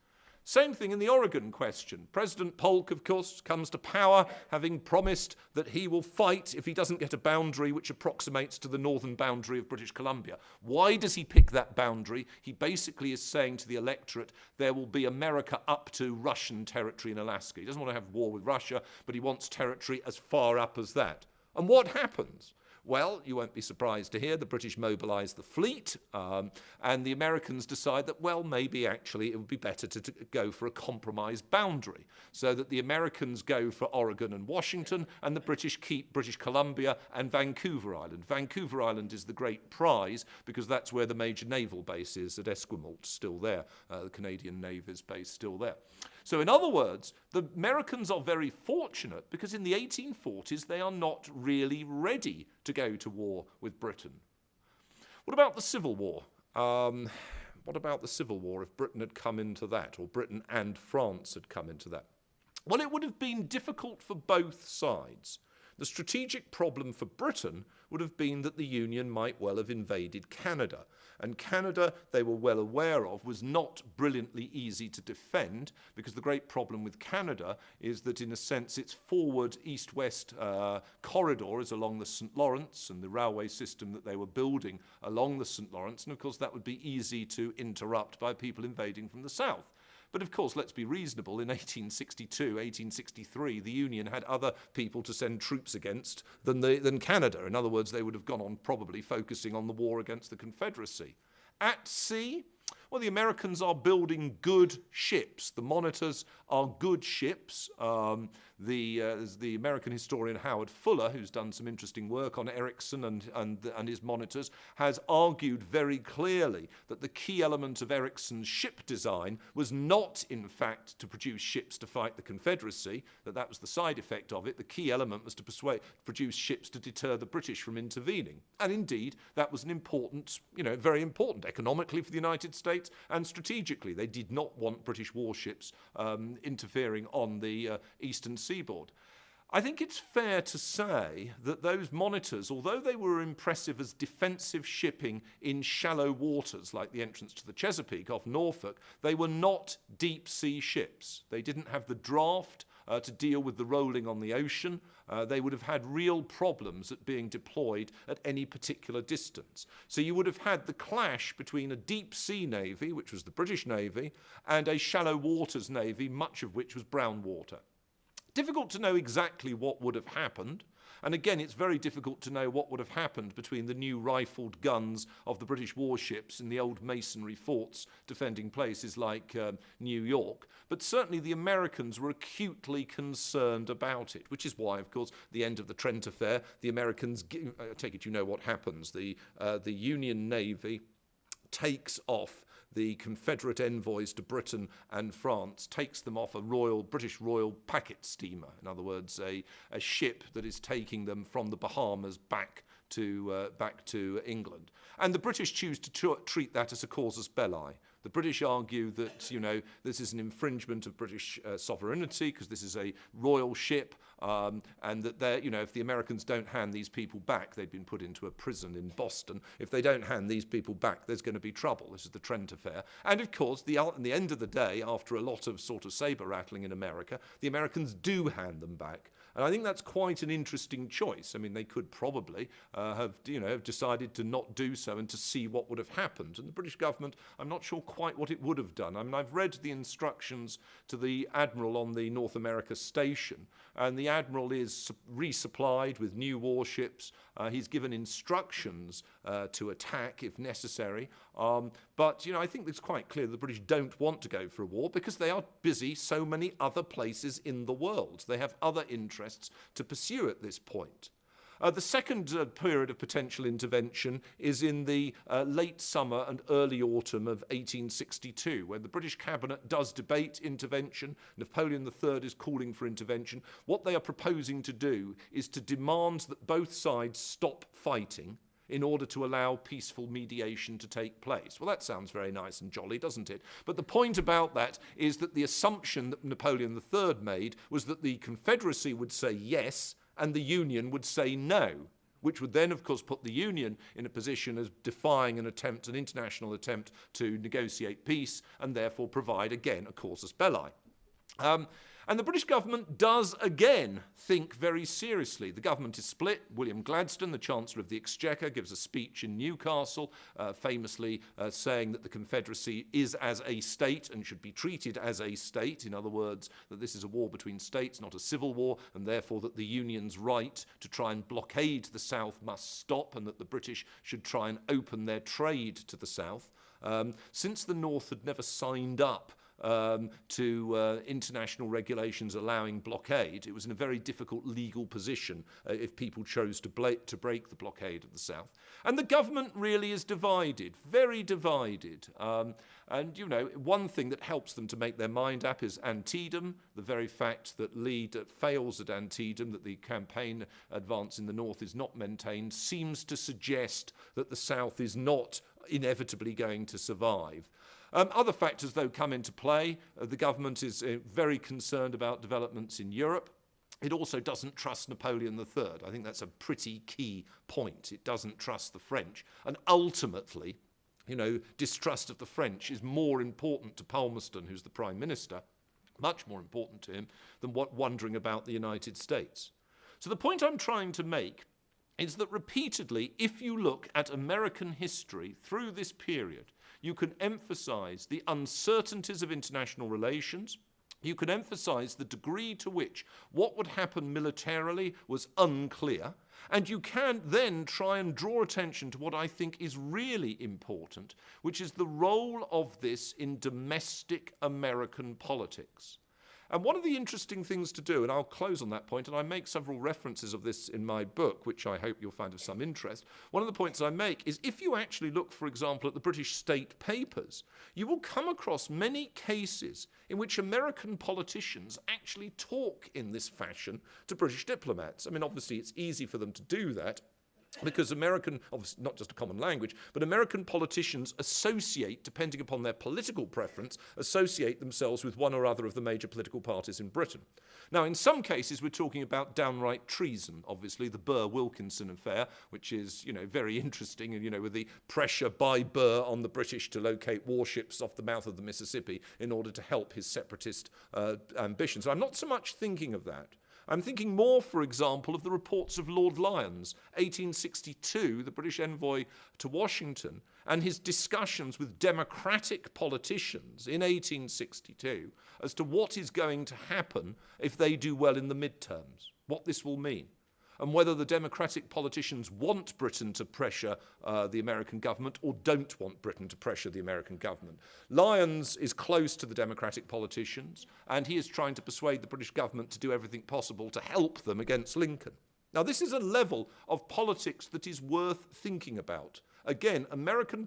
Same thing in the Oregon question. President Polk, of course, comes to power having promised that he will fight if he doesn't get a boundary which approximates to the northern boundary of British Columbia. Why does he pick that boundary? He basically is saying to the electorate there will be America up to Russian territory in Alaska. He doesn't want to have war with Russia, but he wants territory as far up as that. And what happens? Well, you won't be surprised to hear the British mobilise the fleet, and the Americans decide that, well, maybe actually it would be better to go for a compromise boundary, so that the Americans go for Oregon and Washington, and the British keep British Columbia and Vancouver Island. Vancouver Island is the great prize because that's where the major naval base is at Esquimalt, still there. The Canadian Navy's base still there. So in other words, the Americans are very fortunate because in the 1840s they are not really ready to go to war with Britain. What about the Civil War? What about the Civil War if Britain had come into that, or Britain and France had come into that? Well, it would have been difficult for both sides. The strategic problem for Britain would have been that the Union might well have invaded Canada. And Canada, they were well aware of, was not brilliantly easy to defend, because the great problem with Canada is that, in a sense, its forward east-west corridor is along the St. Lawrence and the railway system that they were building along the St. Lawrence. And, of course, that would be easy to interrupt by people invading from the south. But of course, let's be reasonable, in 1862, 1863, the Union had other people to send troops against than Canada. In other words, they would have gone on probably focusing on the war against the Confederacy. At sea, well, the Americans are building good ships. The monitors are good ships. The American historian Howard Fuller, who's done some interesting work on Erickson and his monitors, has argued very clearly that the key element of Erickson's ship design was not, in fact, to produce ships to fight the Confederacy, that was the side effect of it. The key element was to produce ships to deter the British from intervening. And indeed, that was an important, very important economically for the United States and strategically. They did not want British warships interfering on the eastern seaboard. I think it's fair to say that those monitors, although they were impressive as defensive shipping in shallow waters like the entrance to the Chesapeake off Norfolk, they were not deep sea ships. They didn't have the draft to deal with the rolling on the ocean. They would have had real problems at being deployed at any particular distance. So you would have had the clash between a deep sea navy, which was the British Navy, and a shallow waters navy, much of which was brown water. Difficult to know exactly what would have happened. And again, it's very difficult to know what would have happened between the new rifled guns of the British warships in the old masonry forts defending places like New York. But certainly the Americans were acutely concerned about it, which is why, of course, the end of the Trent affair, the Americans, I take it you know what happens. The Union Navy takes off the Confederate envoys to Britain and France, takes them off a British Royal packet steamer, in other words, a ship that is taking them from the Bahamas back to England. And the British choose to treat that as a casus belli. The British argue that, this is an infringement of British sovereignty because this is a royal ship, and that if the Americans don't hand these people back, they've been put into a prison in Boston. If they don't hand these people back, there's going to be trouble. This is the Trent affair. And of course, at the end of the day, after a lot of sort of saber rattling in America, the Americans do hand them back. And I think that's quite an interesting choice. I mean, they could probably have decided to not do so and to see what would have happened. And the British government, I'm not sure quite what it would have done. I mean, I've read the instructions to the Admiral on the North America station, and the Admiral is resupplied with new warships. He's given instructions to attack if necessary. But I think it's quite clear the British don't want to go for a war because they are busy so many other places in the world. They have other interests to pursue at this point. The second period of potential intervention is in the late summer and early autumn of 1862, when the British cabinet does debate intervention. Napoleon III is calling for intervention. What they are proposing to do is to demand that both sides stop fighting in order to allow peaceful mediation to take place. Well, that sounds very nice and jolly, doesn't it? But the point about that is that the assumption that Napoleon III made was that the Confederacy would say yes, and the Union would say no, which would then, of course, put the Union in a position as defying an international attempt to negotiate peace, and therefore provide, again, a casus belli. And the British government does, again, think very seriously. The government is split. William Gladstone, the Chancellor of the Exchequer, gives a speech in Newcastle, famously saying that the Confederacy is as a state and should be treated as a state. In other words, that this is a war between states, not a civil war, and therefore that the Union's right to try and blockade the South must stop, and that the British should try and open their trade to the South. Since the North had never signed up to international regulations allowing blockade, it was in a very difficult legal position if people chose to break the blockade of the South. And the government really is divided, very divided. And, you know, one thing that helps them to make their mind up is Antietam, the very fact that Lee fails at Antietam, that the campaign advance in the North is not maintained, seems to suggest that the South is not inevitably going to survive. Other factors, though, come into play. The government is very concerned about developments in Europe. It also doesn't trust Napoleon III. I think that's a pretty key point. It doesn't trust the French. And ultimately, you know, distrust of the French is more important to Palmerston, who's the Prime Minister, much more important to him than wondering about the United States. So the point I'm trying to make is that repeatedly, if you look at American history through this period, you can emphasize the uncertainties of international relations. You can emphasize the degree to which what would happen militarily was unclear. And you can then try and draw attention to what I think is really important, which is the role of this in domestic American politics. And one of the interesting things to do, and I'll close on that point, and I make several references of this in my book, which I hope you'll find of some interest. One of the points I make is if you actually look, for example, at the British State Papers, you will come across many cases in which American politicians actually talk in this fashion to British diplomats. I mean, obviously, it's easy for them to do that, because American, obviously not just a common language, but American politicians associate, depending upon their political preference, associate themselves with one or other of the major political parties in Britain. Now, in some cases, we're talking about downright treason, obviously, the Burr-Wilkinson affair, which is, you know, very interesting, and, you know, with the pressure by Burr on the British to locate warships off the mouth of the Mississippi in order to help his separatist ambitions. I'm not so much thinking of that. I'm thinking more, for example, of the reports of Lord Lyons, 1862, the British envoy to Washington, and his discussions with democratic politicians in 1862 as to what is going to happen if they do well in the midterms, what this will mean, and whether the democratic politicians want Britain to pressure the American government or don't want Britain to pressure the American government. Lyons is close to the democratic politicians, and he is trying to persuade the British government to do everything possible to help them against Lincoln. Now, this is a level of politics that is worth thinking about. Again, American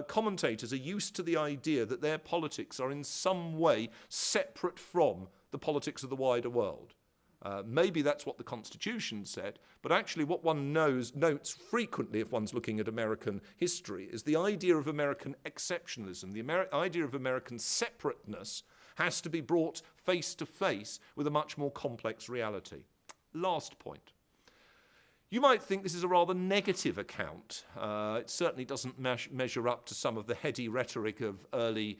commentators are used to the idea that their politics are in some way separate from the politics of the wider world. Maybe that's what the Constitution said, but actually what one notes frequently if one's looking at American history is the idea of American exceptionalism, the idea of American separateness has to be brought face to face with a much more complex reality. Last point. You might think this is a rather negative account. It certainly doesn't measure up to some of the heady rhetoric of early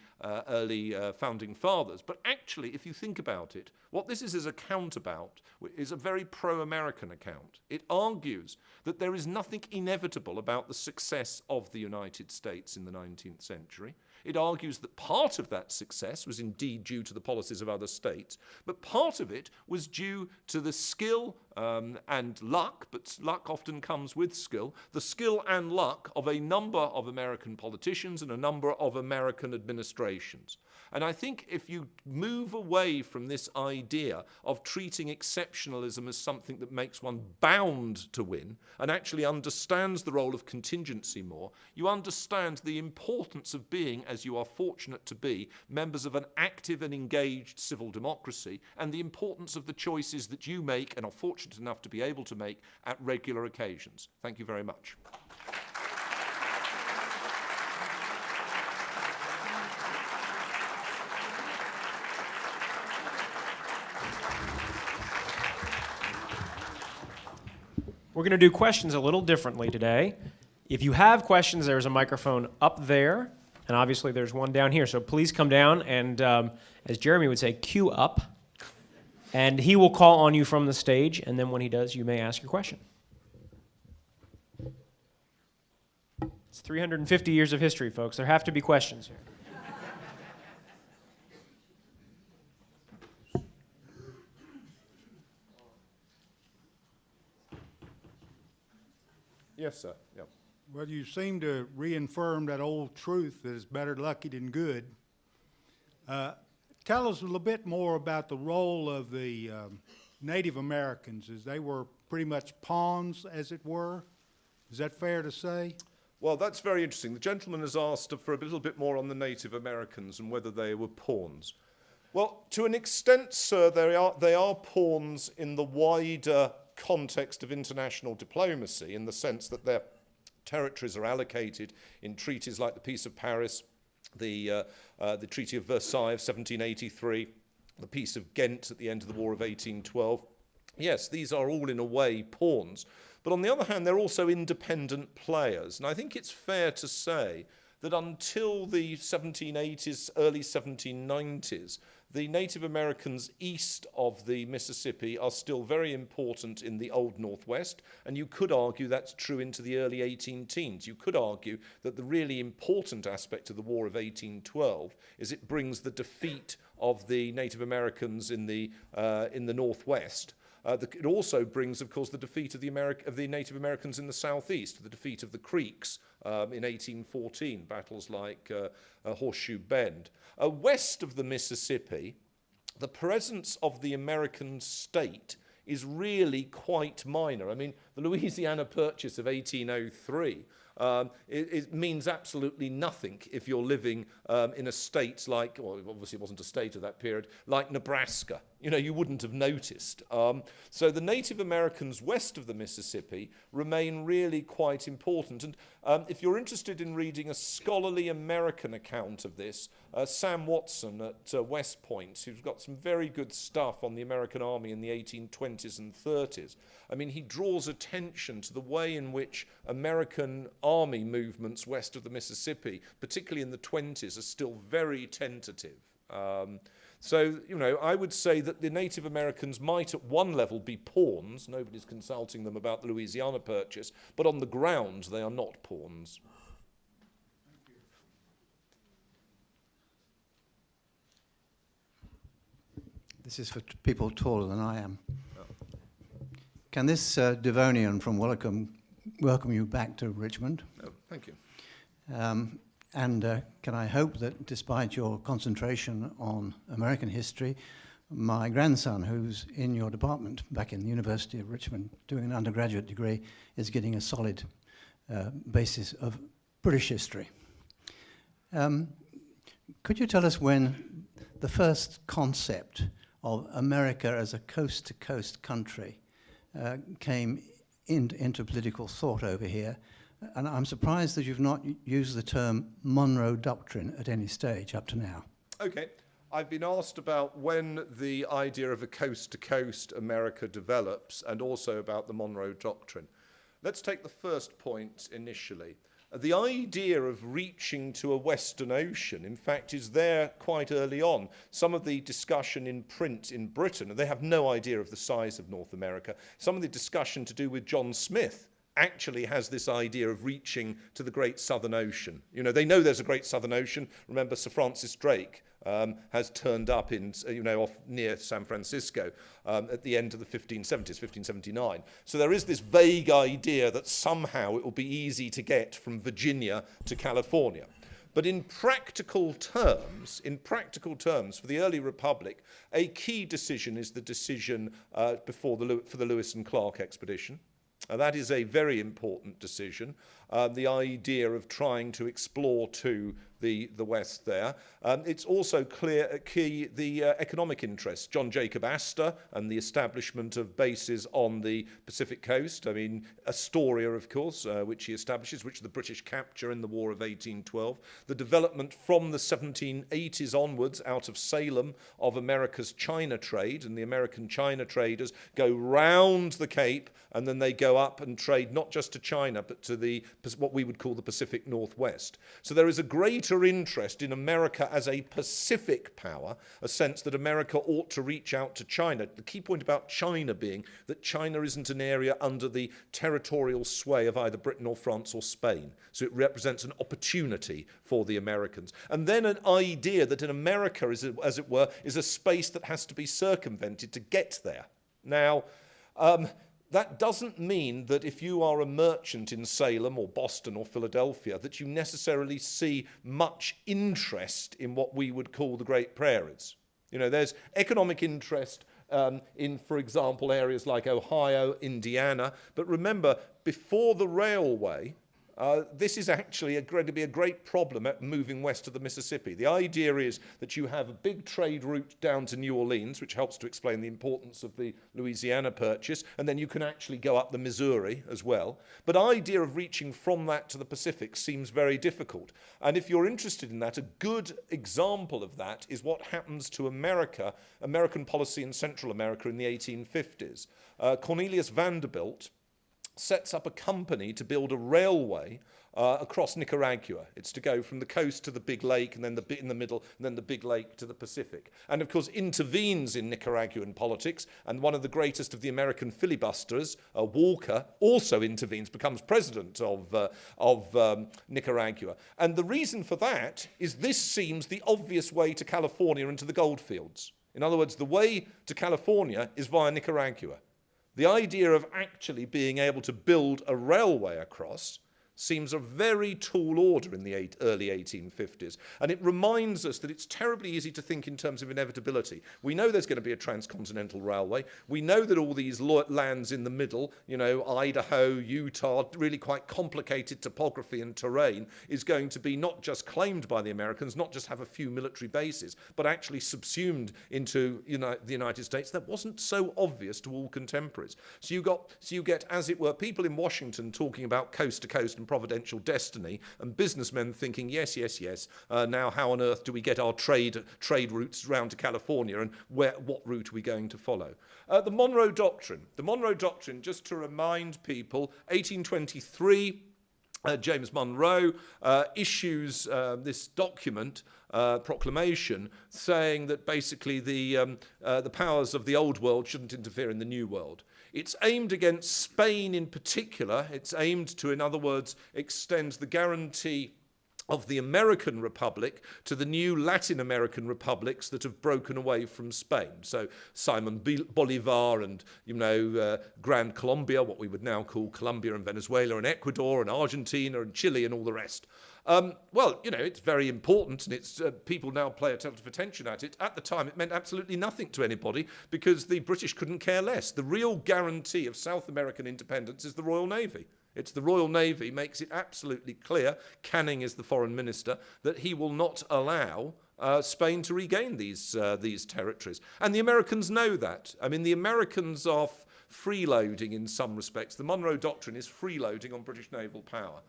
founding fathers. But actually, if you think about it, what this is account about is a very pro-American account. It argues that there is nothing inevitable about the success of the United States in the 19th century. It argues that part of that success was indeed due to the policies of other states, but part of it was due to the skill and luck, but luck often comes with skill, the skill and luck of a number of American politicians and a number of American administrations. And I think if you move away from this idea of treating exceptionalism as something that makes one bound to win and actually understands the role of contingency more, you understand the importance of being, as you are fortunate to be, members of an active and engaged civil democracy, and the importance of the choices that you make and are fortunate enough to be able to make at regular occasions. Thank you very much. We're going to do questions a little differently today. If you have questions, there's a microphone up there. and obviously there's one down here. So please come down and, as Jeremy would say, queue up. And he will call on you from the stage, and then when he does, you may ask your question. It's 350 years of history, folks. There have to be questions here. Yes, sir. Yep. Well, you seem to reaffirm that old truth that it's better lucky than good. Tell us a little bit more about the role of the Native Americans, as they were pretty much pawns, as it were. Is that fair to say? Well, that's very interesting. The gentleman has asked for a little bit more on the Native Americans and whether they were pawns. Well, to an extent, sir, they are pawns in the wider context of international diplomacy, in the sense that their territories are allocated in treaties like the Peace of Paris, the Treaty of Versailles of 1783, the Peace of Ghent at the end of the War of 1812. Yes, these are all in a way pawns. But on the other hand, they're also independent players. And I think it's fair to say that until the 1780s, early 1790s, the Native Americans east of the Mississippi are still very important in the Old Northwest, and you could argue that's true into the early 18 teens. You could argue that the really important aspect of the War of 1812 is it brings the defeat of the Native Americans in the Northwest. It also brings, of course, the defeat of the Native Americans in the Southeast, the defeat of the Creeks in 1814, battles like Horseshoe Bend. West of the Mississippi, the presence of the American state is really quite minor. I mean, the Louisiana Purchase of 1803, it means absolutely nothing if you're living in a state like, well, obviously it wasn't a state of that period, like Nebraska. You know, you wouldn't have noticed. So the Native Americans west of the Mississippi remain really quite important. And if you're interested in reading a scholarly American account of this, Sam Watson at West Point, who's got some very good stuff on the American Army in the 1820s and 30s, I mean, he draws attention to the way in which American army movements west of the Mississippi, particularly in the 20s, are still very tentative. So, you know, I would say that the Native Americans might at one level be pawns. Nobody's consulting them about the Louisiana Purchase, but on the ground they are not pawns. This is for people taller than I am. Can this Devonian from welcome you back to Richmond? Oh, thank you. And can I hope that despite your concentration on American history, my grandson, who's in your department back in the University of Richmond doing an undergraduate degree, is getting a solid basis of British history. Could you tell us when the first concept of America as a coast-to-coast country came into political thought over here? And I'm surprised that you've not used the term Monroe Doctrine at any stage up to now. Okay. I've been asked about when the idea of a coast-to-coast America develops, and also about the Monroe Doctrine. Let's take the first point initially. The idea of reaching to a Western Ocean, in fact, is there quite early on. Some of the discussion in print in Britain, and they have no idea of the size of North America, some of the discussion to do with John Smith actually has this idea of reaching to the Great Southern Ocean. You know, they know there's a Great Southern Ocean. Remember, Sir Francis Drake has turned up in, off near San Francisco at the end of the 1570s, 1579. So there is this vague idea that somehow it will be easy to get from Virginia to California. But in practical terms, for the early Republic, a key decision is the decision for the Lewis and Clark expedition. That is a very important decision, the idea of trying to explore to the west there. It's also key the economic interests. John Jacob Astor and the establishment of bases on the Pacific coast. I mean, Astoria, of course, which he establishes, which the British capture in the War of 1812. The development from the 1780s onwards out of Salem of America's China trade, and the American China traders go round the Cape and then they go up and trade not just to China but to the what we would call the Pacific Northwest. So there is a greater interest in America as a Pacific power, a sense that America ought to reach out to China. The key point about China being that China isn't an area under the territorial sway of either Britain or France or Spain. So it represents an opportunity for the Americans. And then an idea that in America, as it were, is a space that has to be circumvented to get there. Now, that doesn't mean that if you are a merchant in Salem or Boston or Philadelphia, that you necessarily see much interest in what we would call the Great Prairies. You know, there's economic interest in, for example, areas like Ohio, Indiana. But remember, before the railway, this is actually going to be a great problem at moving west of the Mississippi. The idea is that you have a big trade route down to New Orleans, which helps to explain the importance of the Louisiana Purchase, and then you can actually go up the Missouri as well. But the idea of reaching from that to the Pacific seems very difficult. And if you're interested in that, a good example of that is what happens to America, American policy in Central America in the 1850s. Cornelius Vanderbilt sets up a company to build a railway across Nicaragua. It's to go from the coast to the big lake, and then the bit in the middle, and then the big lake to the Pacific. And of course intervenes in Nicaraguan politics, and one of the greatest of the American filibusters, Walker, also intervenes, becomes president of Nicaragua. And the reason for that is this seems the obvious way to California and to the gold fields. In other words, the way to California is via Nicaragua. The idea of actually being able to build a railway across seems a very tall order in the early 1850s. And it reminds us that it's terribly easy to think in terms of inevitability. We know there's going to be a transcontinental railway. We know that all these lands in the middle, you know, Idaho, Utah, really quite complicated topography and terrain, is going to be not just claimed by the Americans, not just have a few military bases, but actually subsumed into the United States. That wasn't so obvious to all contemporaries. So you get, as it were, people in Washington talking about coast to coast and providential destiny, and businessmen thinking, yes, now how on earth do we get our trade routes round to California, and what route are we going to follow? The Monroe Doctrine, just to remind people, 1823, James Monroe issues this document, proclamation, saying that basically the powers of the old world shouldn't interfere in the new world. It's aimed against Spain in particular. It's aimed to, in other words, extend the guarantee of the American Republic to the new Latin American republics that have broken away from Spain. So Simon Bolivar and, Grand Colombia, what we would now call Colombia and Venezuela and Ecuador and Argentina and Chile and all the rest. It's very important, and it's people now play a lot of attention at it. At the time, it meant absolutely nothing to anybody because the British couldn't care less. The real guarantee of South American independence is the Royal Navy. It's the Royal Navy makes it absolutely clear, Canning is the foreign minister, that he will not allow Spain to regain these territories. And the Americans know that. I mean, the Americans are freeloading in some respects. The Monroe Doctrine is freeloading on British naval power.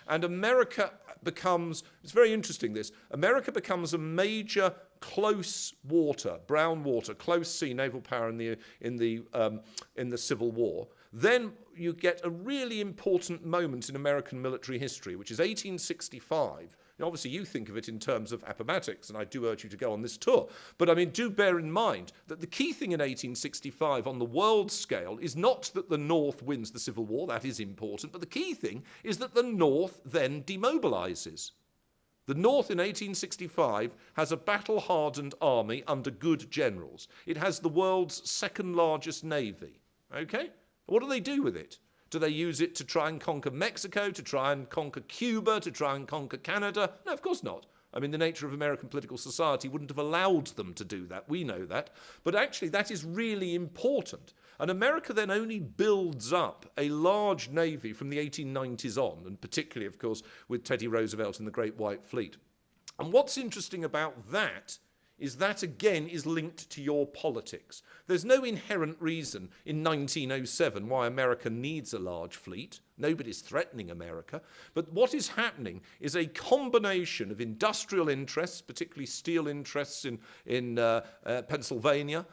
And America becomes, it's very interesting this, America becomes a major close water, brown water, close sea naval power in the Civil War. Then you get a really important moment in American military history, which is 1865. Now, obviously, you think of it in terms of Appomattox, and I do urge you to go on this tour. But, do bear in mind that the key thing in 1865 on the world scale is not that the North wins the Civil War. That is important. But the key thing is that the North then demobilizes. The North in 1865 has a battle-hardened army under good generals. It has the world's second largest navy. Okay? What do they do with it? Do they use it to try and conquer Mexico, to try and conquer Cuba, to try and conquer Canada? No, of course not. The nature of American political society wouldn't have allowed them to do that. We know that. But actually, that is really important. And America then only builds up a large navy from the 1890s on, and particularly, of course, with Teddy Roosevelt and the Great White Fleet. And what's interesting about that is that, again, is linked to your politics. There's no inherent reason in 1907 why America needs a large fleet. Nobody's threatening America. But what is happening is a combination of industrial interests, particularly steel interests in Pennsylvania,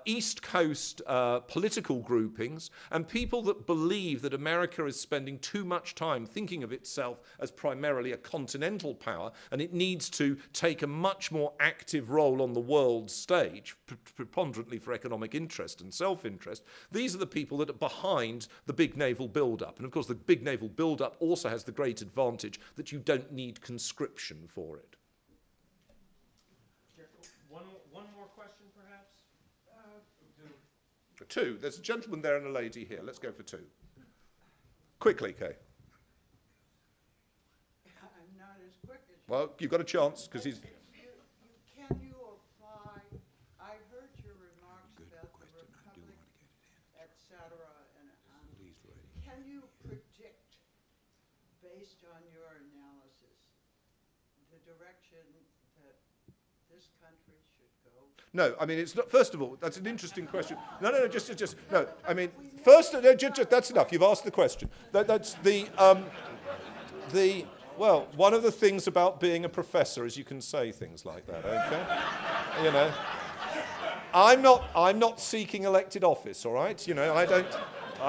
East Coast political groupings, and people that believe that America is spending too much time thinking of itself as primarily a continental power, and it needs to take a much more active role on the world stage, preponderantly for economic interest and self-interest. These are the people that are behind the big naval build-up. And of course, the big naval build-up also has the great advantage that you don't need conscription for it. One more question, perhaps? Two. There's a gentleman there and a lady here. Let's go for two. Quickly, Kay. I'm not as quick as you. Well, you've got a chance, because he's... Can you apply, I heard your remarks about the Republic, et cetera, and can you predict, based on your analysis, the direction that this country should go? No, I mean, it's not, first of all, that's an interesting question. No, just, no, I mean, first, no, just, that's enough, you've asked the question. That's well, one of the things about being a professor is you can say things like that, okay? You know, I'm not seeking elected office, all right? You know, I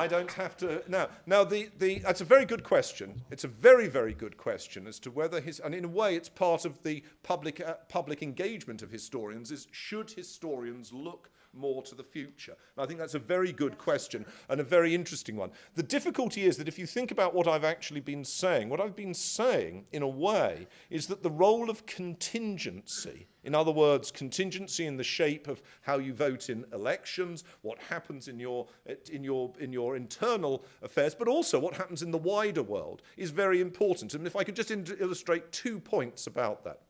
don't have to. Now, that's a very good question. It's a very, very good question as to whether and in a way, it's part of the public engagement of historians. Is should historians look more to the future? And I think that's a very good question and a very interesting one. The difficulty is that if you think about what I've actually been saying, what I've been saying, in a way, is that the role of contingency, in other words, contingency in the shape of how you vote in elections, what happens in your internal affairs, but also what happens in the wider world, is very important. And if I could just illustrate 2 points about that.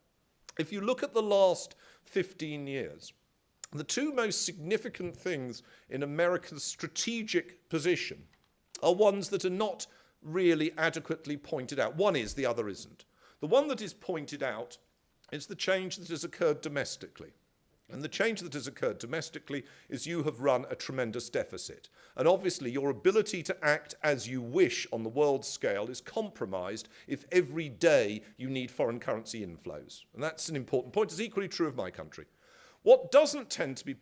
If you look at the last 15 years, the two most significant things in America's strategic position are ones that are not really adequately pointed out. One is, the other isn't. The one that is pointed out is the change that has occurred domestically. And the change that has occurred domestically is you have run a tremendous deficit. And obviously your ability to act as you wish on the world scale is compromised if every day you need foreign currency inflows. And that's an important point. It's equally true of my country. What doesn't tend to be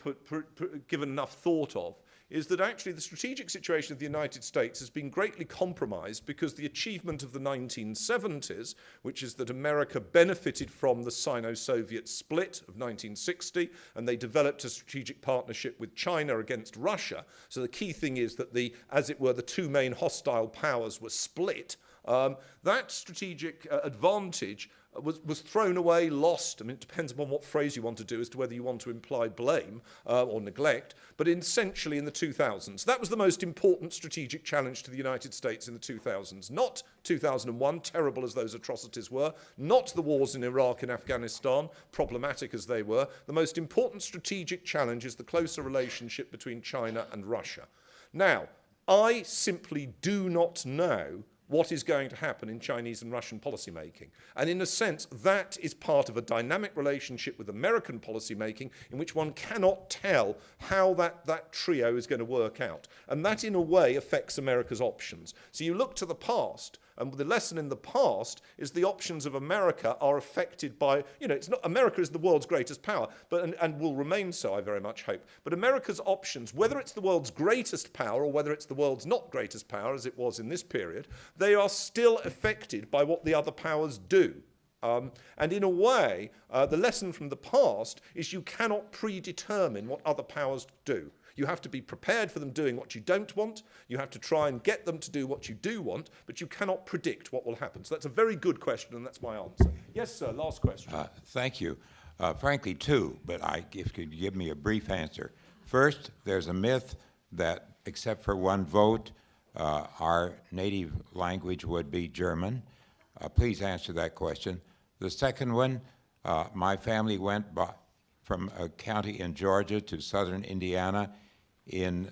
given enough thought of is that actually the strategic situation of the United States has been greatly compromised because the achievement of the 1970s, which is that America benefited from the Sino-Soviet split of 1960, and they developed a strategic partnership with China against Russia. So the key thing is that as it were, the two main hostile powers were split. That strategic advantage was thrown away, lost. I mean, it depends upon what phrase you want to do as to whether you want to imply blame or neglect, but essentially in the 2000s. That was the most important strategic challenge to the United States in the 2000s. Not 2001, terrible as those atrocities were, not the wars in Iraq and Afghanistan, problematic as they were. The most important strategic challenge is the closer relationship between China and Russia. Now, I simply do not know what is going to happen in Chinese and Russian policymaking. And in a sense, that is part of a dynamic relationship with American policymaking in which one cannot tell how that trio is going to work out. And that, in a way, affects America's options. So you look to the past, and the lesson in the past is the options of America are affected by, it's not, America is the world's greatest power, and will remain so, I very much hope. But America's options, whether it's the world's greatest power or whether it's the world's not greatest power, as it was in this period, they are still affected by what the other powers do. And in a way, the lesson from the past is you cannot predetermine what other powers do. You have to be prepared for them doing what you don't want. You have to try and get them to do what you do want, but you cannot predict what will happen. So that's a very good question, and that's my answer. Yes, sir, last question. Thank you. Frankly, two, but if you could give me a brief answer. First, there's a myth that, except for one vote, our native language would be German. Please answer that question. The second one, my family went from a county in Georgia to southern Indiana in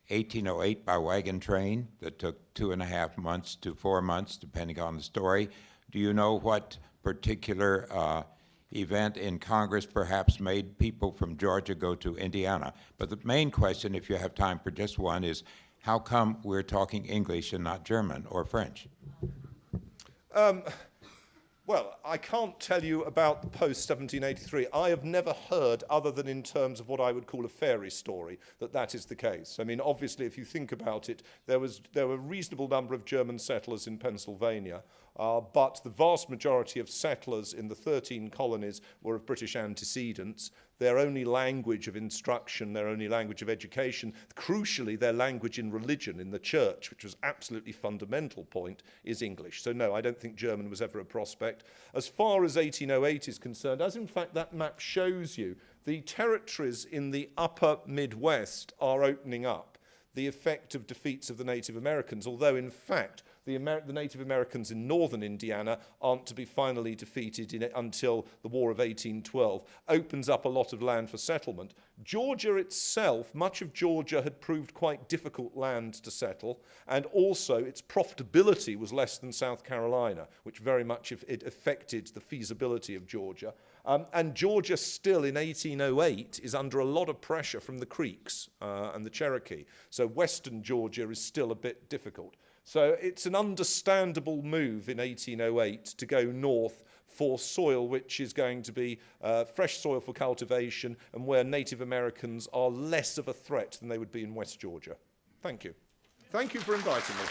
1808 by wagon train that took 2.5 months to 4 months, depending on the story. Do you know what particular event in Congress perhaps made people from Georgia go to Indiana? But the main question, if you have time for just one, is how come we're talking English and not German or French? Well, I can't tell you about the post-1783. I have never heard, other than in terms of what I would call a fairy story, that that is the case. I mean, obviously, if you think about it, there were a reasonable number of German settlers in Pennsylvania, but the vast majority of settlers in the 13 colonies were of British antecedents. Their only language of instruction, their only language of education, crucially their language in religion, in the church, which was absolutely fundamental point, is English. So no, I don't think German was ever a prospect. As far as 1808 is concerned, as in fact that map shows you, the territories in the upper Midwest are opening up. The effect of defeats of the Native Americans, although in fact the Native Americans in northern Indiana aren't to be finally defeated until the War of 1812, opens up a lot of land for settlement. Georgia itself, much of Georgia had proved quite difficult land to settle, and also its profitability was less than South Carolina, which very much it affected the feasibility of Georgia. And Georgia still in 1808 is under a lot of pressure from the Creeks and the Cherokee. So western Georgia is still a bit difficult. So it's an understandable move in 1808 to go north for soil which is going to be fresh soil for cultivation and where Native Americans are less of a threat than they would be in West Georgia. Thank you. Thank you for inviting me.